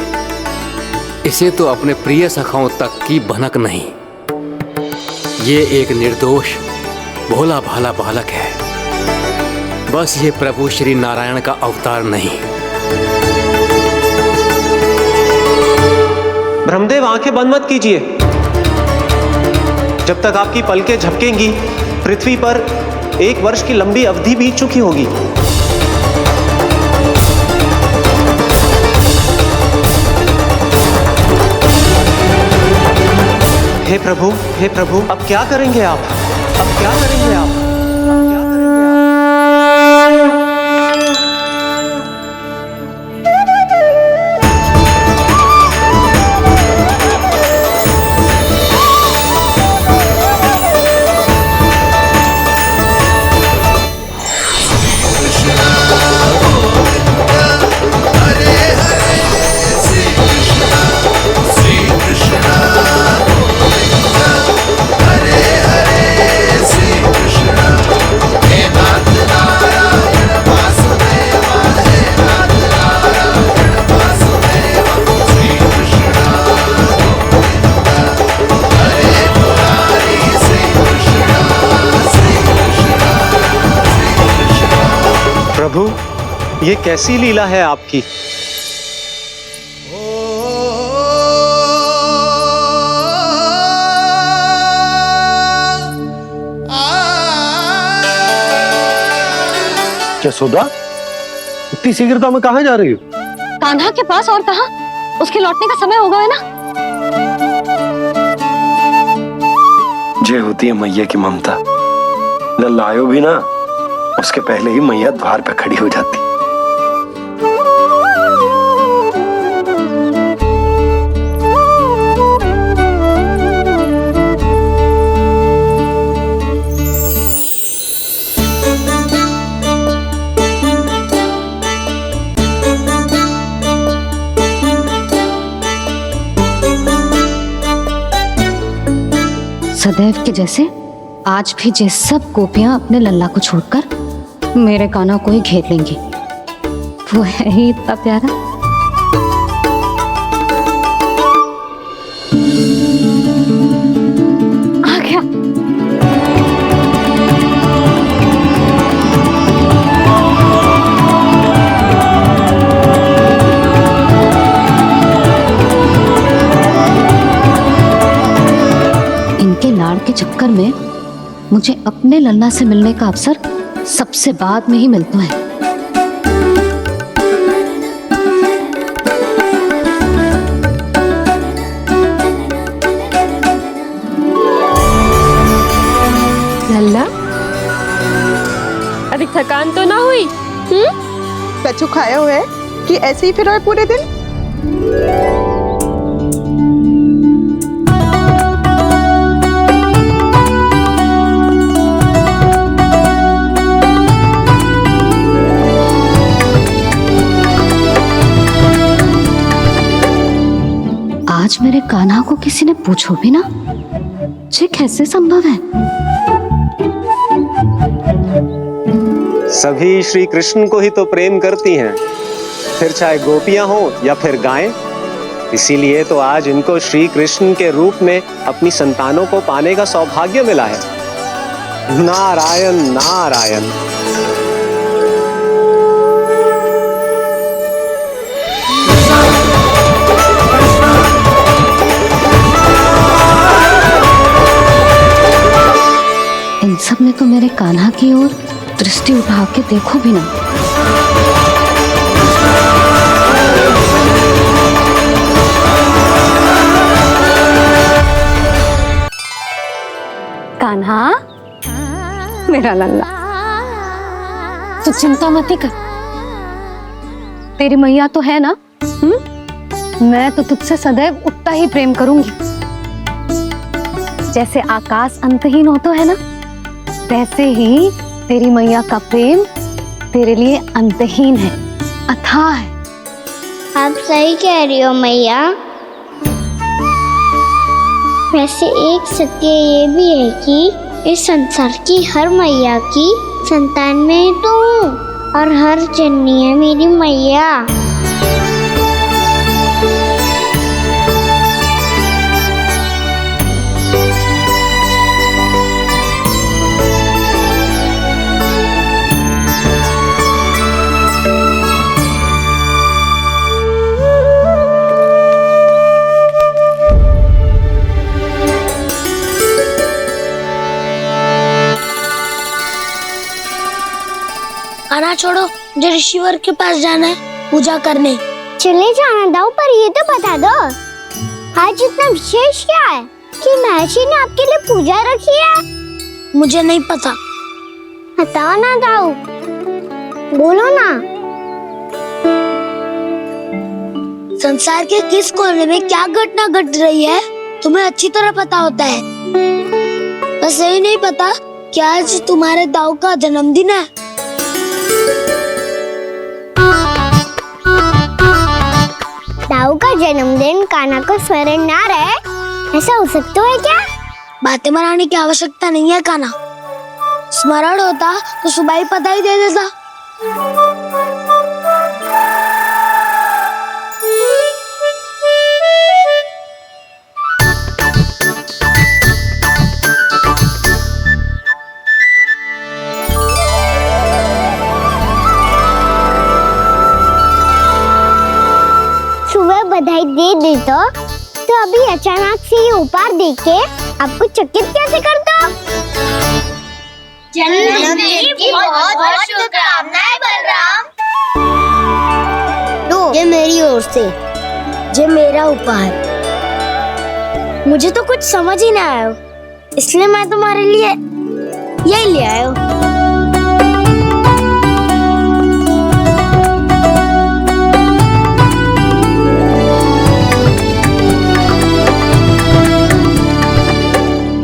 इसे तो अपने प्रिय सखाओं तक की भनक नहीं। ये एक निर्दोष भोला भाला बालक है, बस ये प्रभु श्री नारायण का अवतार नहीं। ब्रह्मदेव, आंखें बंद मत कीजिए। जब तक आपकी पलकें झपकेंगी, पृथ्वी पर 1 वर्ष की लंबी अवधि बीत चुकी होगी। हे प्रभु, अब क्या करेंगे आप? अब क्या करेंगे आप? प्रभु, ये कैसी लीला है आपकी? जसोदा, इतनी शीघ्रता में कहाँ जा रही हो? कान्हा के पास, और कहाँ? उसके लौटने का समय होगा है ना। जय होती है मैया की ममता। लल्लायो भी ना, उसके पहले ही मैया द्वार पे खड़ी हो जाती। सदैव के जैसे आज भी ये सब गोपियां अपने लल्ला को छोड़कर मेरे कान्हा को ही घेर लेंगी। वो है ही इतना प्यारा। आ गया। इनके लाड़ के चक्कर में मुझे अपने लल्ला से मिलने का अवसर सबसे बाद में ही मिलता है। लल्ला, अभी थकान तो ना हुई? कछु खाया हुआ है कि ऐसे ही फिर पूरे दिन? आज मेरे कान्हा को किसी ने पूछो भी ना, ये कैसे संभव है? सभी श्री कृष्ण को ही तो प्रेम करती हैं, फिर चाहे गोपियां हो या फिर गायें। इसीलिए तो आज इनको श्री कृष्ण के रूप में अपनी संतानों को पाने का सौभाग्य मिला है। नारायण नारायण। इन सब ने तो मेरे कान्हा की ओर दृष्टि उठा के देखो भी ना। कान्हा, मेरा लल्ला, तू चिंता मत कर। तेरी मैया तो है ना, मैं तो तुझसे सदैव उतना ही प्रेम करूंगी। जैसे आकाश अंतहीन होता है ना, वैसे ही तेरी मैया का प्रेम तेरे लिए अंतहीन है, अथाह है। आप सही कह रही हो मैया। वैसे एक सत्य ये भी है कि इस संसार की हर मैया की संतान में ही तो हूँ, और हर जननी है मेरी मैया। आना छोड़ो, मुझे ऋषिवर के पास जाना है पूजा करने। चले जाना दाऊ, पर ये तो बता दो आज इतना विशेष क्या है कि महर्षि ने आपके लिए पूजा रखी है? मुझे नहीं पता। बताओ ना दाऊ, बोलो ना। संसार के किस कोने में क्या घटना घट रही है तुम्हें अच्छी तरह पता होता है। बस यही नहीं पता कि आज तुम्हारे दाऊ का जन्मदिन है। दाऊ का जन्मदिन कान्हा को स्मरण ना रहे, ऐसा हो सकता है क्या? बातें बनाने की आवश्यकता नहीं है कान्हा। स्मरण होता तो सुबह ही पता ही दे देता। सुबह बधाई दे देता तो अभी अचानक से ये उपहार देके आपको चकित कैसे कर दो? जन्मदिन की बहुत बहुत शुभकामनाएं बलराम। लो ये मेरी ओर से, ये मेरा उपहार। मुझे तो कुछ समझ ही ना आया, इसलिए मैं तुम्हारे लिए यही ले आया हूँ।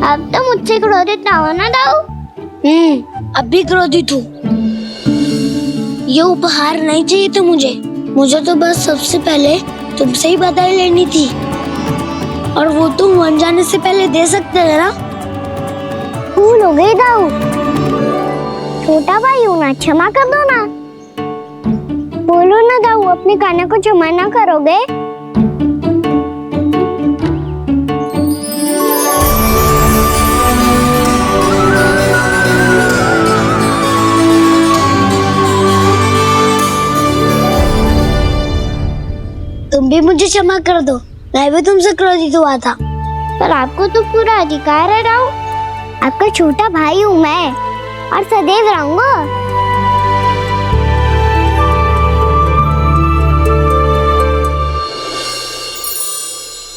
अब तो मुझसे क्रोधित ना होना दाऊ। अब भी क्रोधित हूँ। ये उपहार नहीं चाहिए था मुझे तो बस सबसे पहले तुमसे ही बधाई लेनी थी, और वो तुम बन जाने से पहले दे सकते थे ना। भूल हो गई दाऊ, छोटा भाई हूँ ना, क्षमा कर दो ना। बोलो ना दाऊ, अपने कान्हा को क्षमा ना करोगे? तुम भी मुझे क्षमा कर दो, मैं भी तुमसे क्रोधित हुआ था। पर आपको तो पूरा अधिकार है दाऊ, आपका छोटा भाई हूँ मैं और सदैव रहूंगा।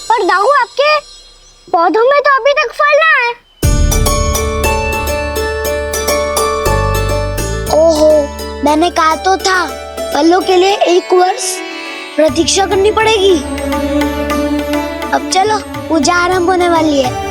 पर दाऊ आपके पौधों में तो अभी तक फल ना है। ओहो, मैंने कहा तो था फलों के लिए 1 वर्ष प्रतीक्षा करनी पड़ेगी। अब चलो, पूजा आरंभ होने वाली है।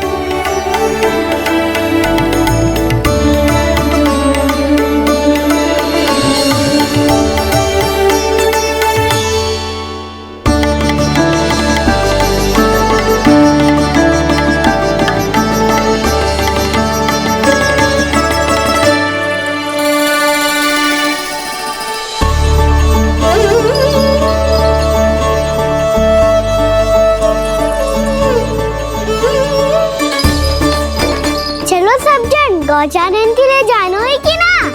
गौचारण के लिए जानो है कि ना?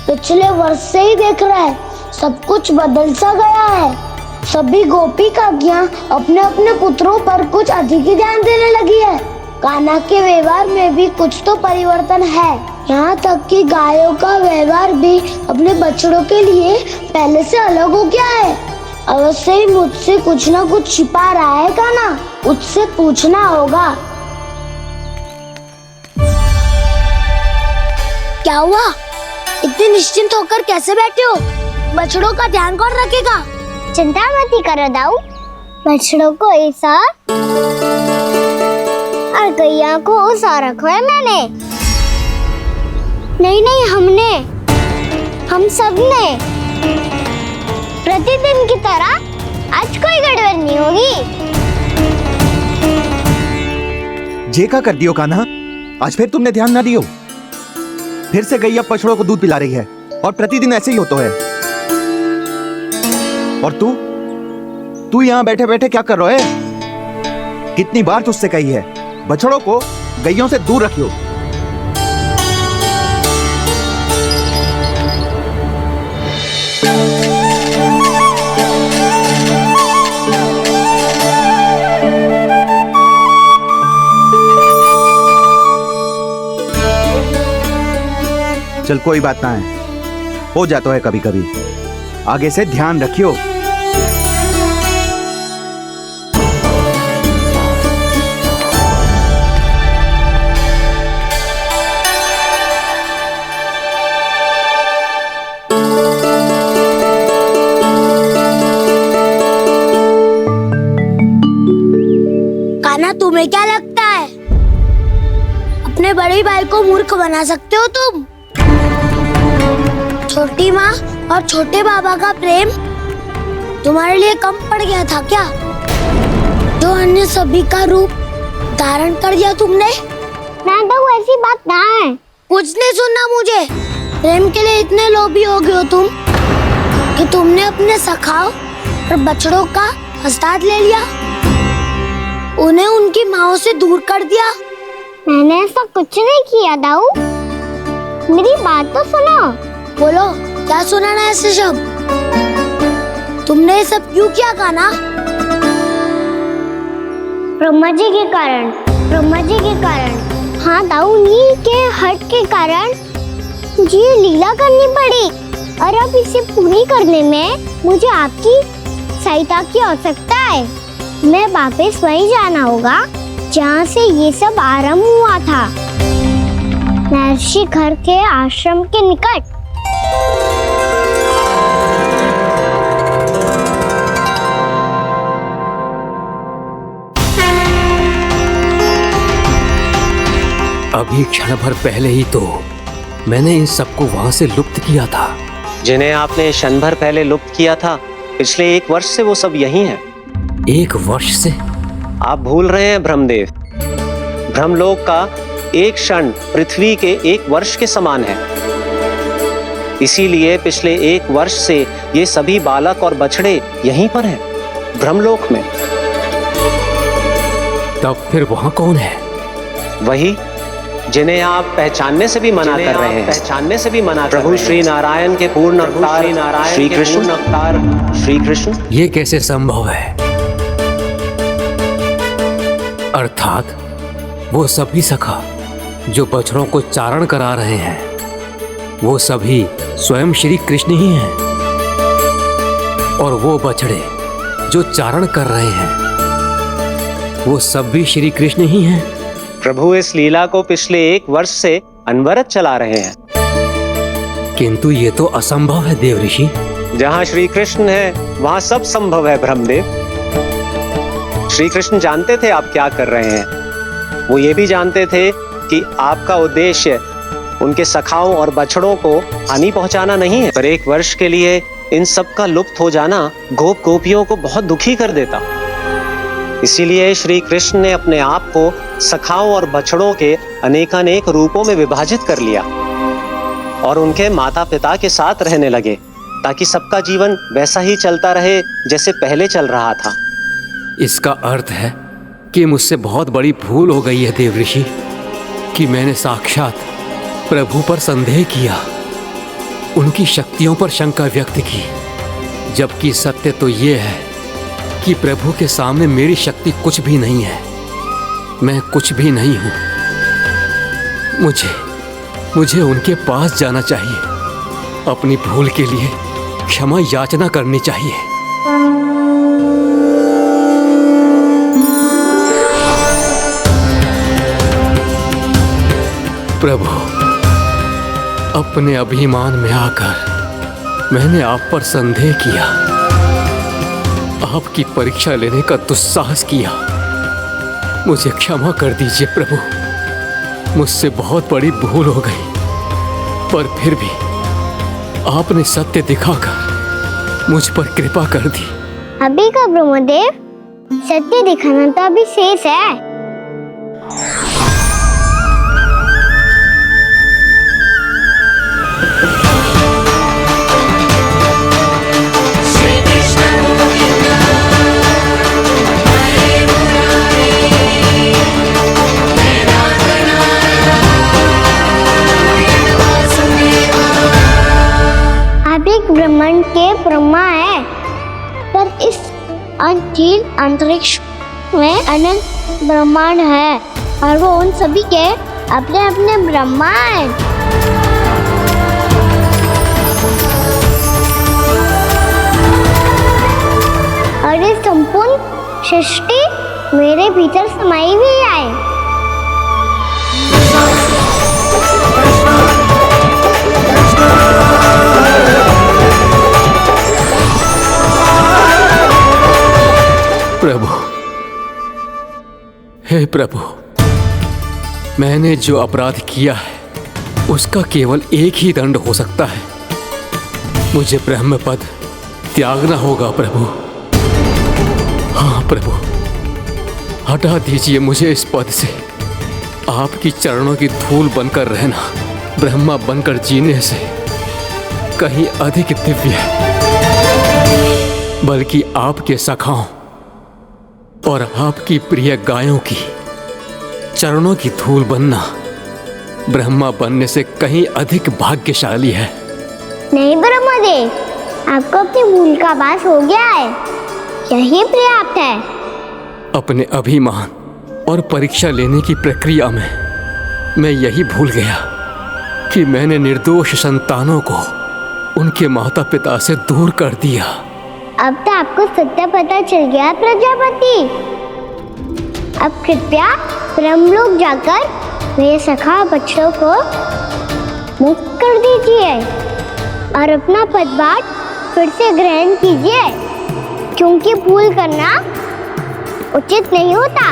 पिछले वर्ष से ही देख रहा है, सब कुछ बदल सा गया है। सभी गोपी काकियां अपने अपने पुत्रों पर कुछ अधिक ही ध्यान देने लगी है। कान्हा के व्यवहार में भी कुछ तो परिवर्तन है। यहाँ तक कि गायों का व्यवहार भी अपने बछड़ों के लिए पहले से अलग हो गया है। अवश्य ही मुझसे कुछ ना कुछ छिपा रहा है कान्हा, उससे पूछना होगा। क्या हुआ? इतने निश्चिंत होकर कैसे बैठे हो? बछड़ों का ध्यान कौन रखेगा? चिंता मत करो दाऊ, बछड़ों को ऐसा और गैया को उसा रखो है मैंने। नहीं हम सब ने प्रतिदिन की तरह आज कोई गड़बड़ नहीं होगी। जे का कर दियो कान्हा, आज फिर तुमने ध्यान ना दियो। फिर से गैया बछड़ों को दूध पिला रही है और प्रतिदिन ऐसे ही होता है। और तू यहाँ बैठे बैठे क्या कर रहा है? कितनी बार तुझसे कही है बछड़ों को गैयों से दूर रखियो। चल कोई बात ना है, हो जाता है कभी कभी। आगे से ध्यान रखियो। कान्हा, तुम्हें क्या लगता है अपने बड़े भाई को मूर्ख बना सकते हो तुम? छोटी माँ और छोटे बाबा का प्रेम तुम्हारे लिए कम पड़ गया था क्या? जो अन्य सभी का रूप धारण कर दिया तुमने? ना तो ऐसी बात ना है। कुछ नहीं सुनना मुझे। प्रेम के लिए इतने लोभी हो गए हो तुम कि तुमने अपने सखाओं और बछड़ों का हस्ताक्षर ले लिया, उन्हें उनकी माँओं से दूर कर दिया। मैंने ऐसा कुछ नहीं किया दाऊ, मेरी बात तो सुनो। बोलो। क्या सुनाना है ऐसे शब्द? तुमने ये सब क्यों किया कान्हा? ब्रह्मा जी के कारण, ब्रह्मा जी के कारण। हाँ दाऊ, नील के हट के कारण मुझे ये लीला करनी पड़ी, और अब इसे पूरी करने में मुझे आपकी सहायता की आवश्यकता है। मैं वापस वहीं जाना होगा जहाँ से ये सब आरंभ हुआ था, महर्षि घर के आश्रम के निकट। अभी क्षण भर पहले ही तो मैंने इन सबको वहां से लुप्त किया था। जिन्हें आपने क्षण भर पहले लुप्त किया था, पिछले 1 वर्ष से वो सब यहीं हैं। 1 वर्ष से? आप भूल रहे हैं ब्रह्मदेव। ब्रह्मलोक का एक क्षण पृथ्वी के 1 वर्ष के समान है। इसीलिए पिछले 1 वर्ष से ये सभी बालक और बछड़े यहीं पर हैं, ब्रह्मलोक में। तब फिर वहां कौन है? वही जिन्हें आप पहचानने से भी मना कर रहे हैं, पहचानने से भी मना। प्रभु श्री नारायण के पूर्ण अवतार श्री कृष्ण। ये कैसे संभव है? अर्थात वो सभी सखा जो बछड़ों को चारण करा रहे हैं, वो सभी स्वयं श्री कृष्ण ही हैं। और वो बछड़े जो चारण कर रहे हैं, वो सब भी श्री कृष्ण ही हैं। प्रभु इस लीला को पिछले 1 वर्ष से अनवरत चला रहे हैं। किंतु ये तो असंभव है देव ऋषि। जहाँ श्री कृष्ण है वहाँ सब संभव है ब्रह्मदेव। श्री कृष्ण जानते थे आप क्या कर रहे हैं। वो ये भी जानते थे कि आपका उद्देश्य उनके सखाओं और बछड़ों को हानि पहुंचाना नहीं है, पर 1 वर्ष के लिए इन सब का लुप्त हो जाना गोप गोपियों को बहुत दुखी कर देता। इसीलिए श्री कृष्ण ने अपने आप को सखाओं और बछड़ों के अनेकानेक रूपों में विभाजित कर लिया और उनके माता पिता के साथ रहने लगे, ताकि सबका जीवन वैसा ही चलता रहे जैसे पहले चल रहा था। इसका अर्थ है कि मुझसे बहुत बड़ी भूल हो गई है देव ऋषि, कि मैंने साक्षात प्रभु पर संदेह किया, उनकी शक्तियों पर शंका व्यक्त की, जबकि सत्य तो ये है कि प्रभु के सामने मेरी शक्ति कुछ भी नहीं है। मैं कुछ भी नहीं हूं। मुझे उनके पास जाना चाहिए, अपनी भूल के लिए क्षमा याचना करनी चाहिए। प्रभु, अपने अभिमान में आकर मैंने आप पर संदेह किया, आपकी परीक्षा लेने का दुस्साहस किया। मुझे क्षमा कर दीजिए प्रभु, मुझसे बहुत बड़ी भूल हो गई, पर फिर भी आपने सत्य दिखाकर मुझ पर कृपा कर दी। अभी का ब्रह्मदेव, सत्य दिखाना तो अभी शेष है। ब्रह्मांड के ब्रह्मा है, पर इस अनंत अंतरिक्ष में अनंत ब्रह्मांड है, और वो उन सभी के अपने अपने ब्रह्मा हैं। और ये संपूर्ण सृष्टि मेरे भीतर समाई हुई है। प्रभु, हे प्रभु, मैंने जो अपराध किया है उसका केवल एक ही दंड हो सकता है। मुझे ब्रह्म पद त्यागना होगा प्रभु। हाँ प्रभु, हटा दीजिए मुझे इस पद से। आपकी चरणों की धूल बनकर रहना ब्रह्मा बनकर जीने से कहीं अधिक दिव्य है, बल्कि आपके सखाओं और आपकी प्रिय गायों की चरणों की धूल बनना ब्रह्मा बनने से कहीं अधिक भाग्यशाली है। नहीं ब्रह्मदेव, आपको अपनी भूल का आभास हो गया है, यही पर्याप्त है। अपने अभिमान और परीक्षा लेने की प्रक्रिया में मैं यही भूल गया कि मैंने निर्दोष संतानों को उनके माता पिता से दूर कर दिया। अब तो आपको सत्य पता चल गया प्रजापति। अब कृपया ब्रह्मलोक जाकर मेरे सखा बच्चों को मुक्त कर दीजिए और अपना पदभार फिर से ग्रहण कीजिए, क्योंकि भूल करना उचित नहीं होता।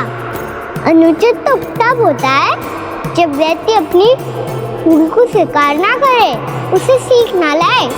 अनुचित तो तब होता है जब व्यक्ति अपनी भूल को स्वीकार ना करे, उसे सीख ना लाए।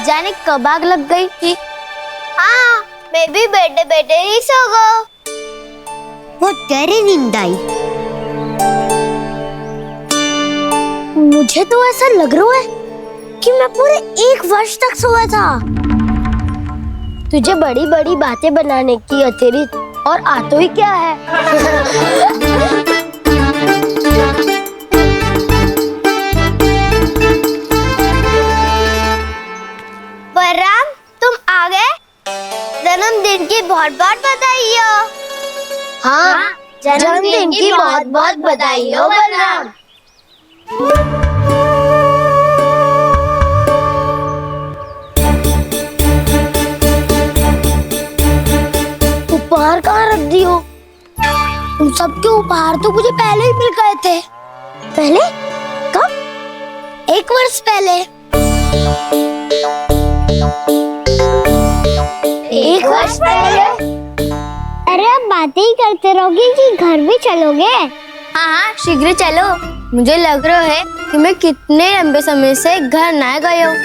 जाने कब आग लग गई थी। हाँ, मैं भी बैठे बैठे ही सो गया। बहुत गहरी नींद आई। मुझे तो ऐसा लग रहा है कि मैं पूरे 1 वर्ष तक सोया था। तुझे बड़ी बड़ी बातें बनाने की अतिरिक्त और आता ही क्या है। बलराम, तुम आ गए? जन्मदिन की बहुत बहुत बधाई हो। हाँ, जन्मदिन की बहुत बहुत बधाई हो बलराम। उपहार कहाँ रख दी हो? तुम सबके उपहार तो मुझे पहले ही मिल गए थे। पहले? कब? 1 वर्ष पहले। 1 वर्ष पहले? अरे अब बातें ही करते रहोगे कि घर भी चलोगे? हाँ, शीघ्र चलो। मुझे लग रहा है कि मैं कितने लंबे समय से घर ना गया हूँ।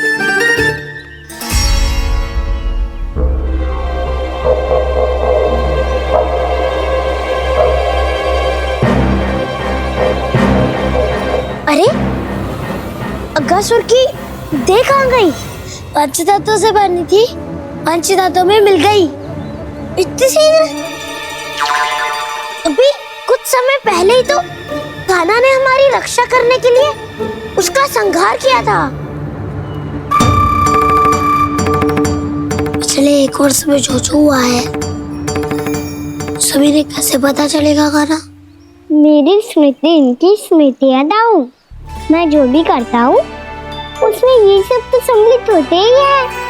अरे, अगासुर की देह कहाँ गई? पंचतत्वों से बनी थी, पंचतत्वों में मिल गई। इतनी सी अभी कुछ समय पहले ही तो कान्हा ने हमारी रक्षा करने के लिए उसका संहार किया था। पिछले 1 वर्ष में जो जो हुआ है सभी ने कैसे पता चलेगा कान्हा? मेरी स्मृति इनकी स्मृति अदाऊं। मैं जो भी करता हूँ उसमें ये सब तो सम्मिलित होते ही है।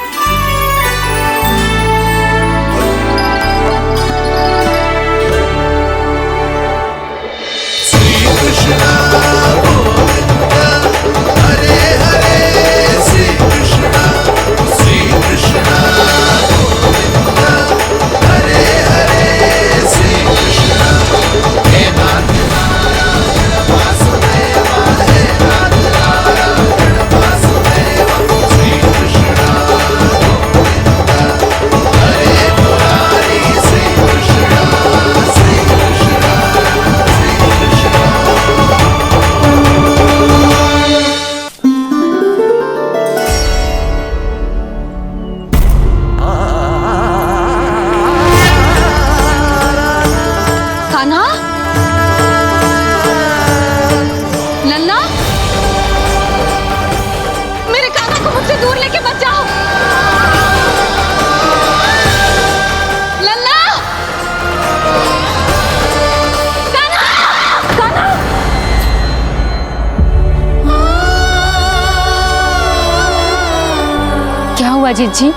अजीत जी,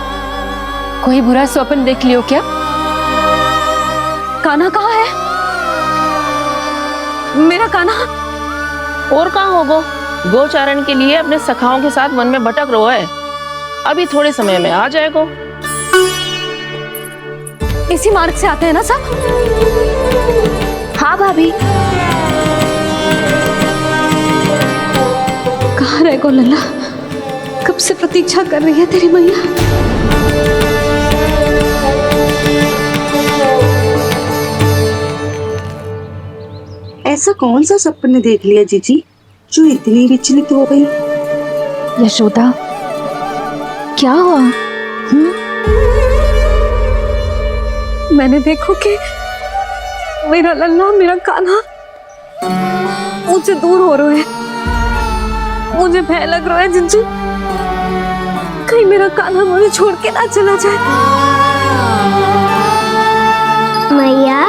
कोई बुरा स्वप्न देख लियो क्या? कान्हा कहाँ है? मेरा कान्हा? और कहाँ होगो? गोचारण के लिए अपने सखाओं के साथ वन में भटक रहा है। अभी थोड़े समय में आ जाएगो। इसी मार्ग से आते हैं ना सब? हाँ भाभी। कहाँ रह गो लल्ला? कब से प्रतीक्षा कर रही है तेरी मैया। ऐसा कौन सा सपने देख लिया जीजी जो इतनी विचलित हो गई? यशोदा, क्या हुआ? मैंने देखो कि मेरा लल्ला, मेरा कान्हा मुझसे दूर हो रहे हैं। मुझे भय लग रहा है जिंजू, कहीं मेरा कान्हा मुझे छोड़ के ना चला जाए। मैया,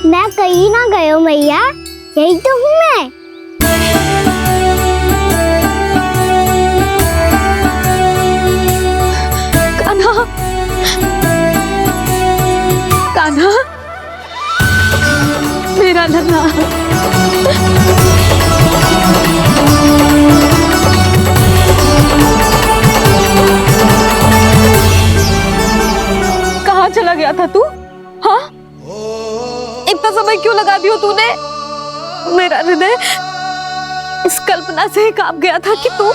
मैं कहीं ना गयो मैया, यही तो हूँ मैं। कान्हा, कान्हा, मेरा लल्ला। कहाँ चला गया था तू? हाँ, इतना समय क्यों लगा दियो तूने? मेरा हृदय इस कल्पना से कांप गया था कि तू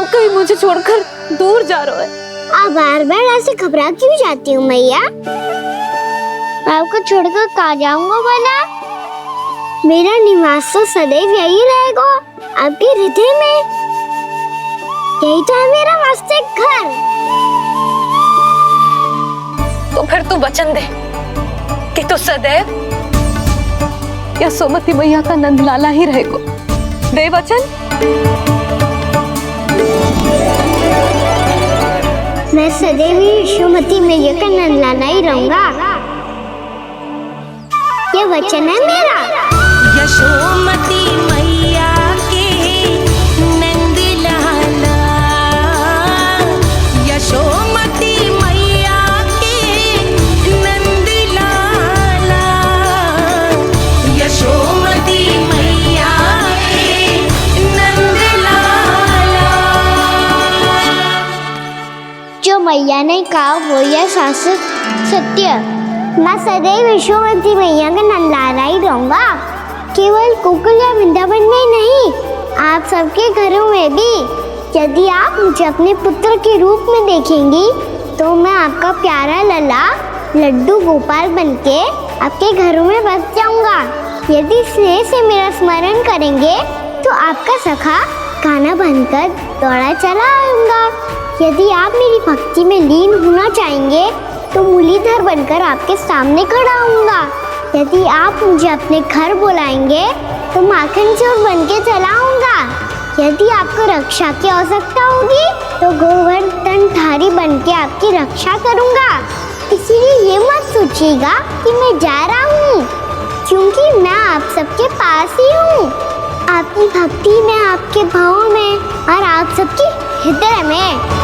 कहीं मुझे छोड़कर दूर जा रहा है। आप बार बार ऐसे घबरा क्यों जाती हूँ मैया? आपको छोड़कर कहाँ जाऊंगा भला? मेरा निवास तो सदैव यही रहेगा, आपके हृदय में। यही तो है मेरा वास्तविक घर। तो फिर तू वचन दे कि तू सदैव यशोमती मैया का नंदलाला ही रहेगा। दे वचन। मैं सदैव यशोमती मैया का नंदलाला ही रहूंगा, ये वचन है मेरा। यशोमती मैया के नंदलाला, यशोमती मैया के नंदलाला, यशोमती मैया के नंदलाला। जो मैया ने कहा वो यह शाश्वत सत्य। मैं सदैव यशोमती मैया का नंदलाला ही रहूंगा, केवल गोकुल या वृंदावन में नहीं, आप सबके घरों में भी। यदि आप मुझे अपने पुत्र के रूप में देखेंगी तो मैं आपका प्यारा लल्ला लड्डू गोपाल बनके आपके घरों में बस जाऊंगा। यदि स्नेह से मेरा स्मरण करेंगे तो आपका सखा गाना बनकर दौड़ा चला आऊंगा। यदि आप मेरी भक्ति में लीन होना चाहेंगे तो मुरलीधर बनकर आपके सामने खड़ा होऊंगा। यदि आप मुझे अपने घर बुलाएंगे तो माखन चोर बनके चला आऊंगा। यदि आपको रक्षा की आवश्यकता होगी तो गोवर्धनधारी बनके आपकी रक्षा करूंगा। इसीलिए ये मत सोचिएगा कि मैं जा रहा हूँ, क्योंकि मैं आप सबके पास ही हूँ, आपकी भक्ति में, आपके भावों में और आप सबके हृदय में।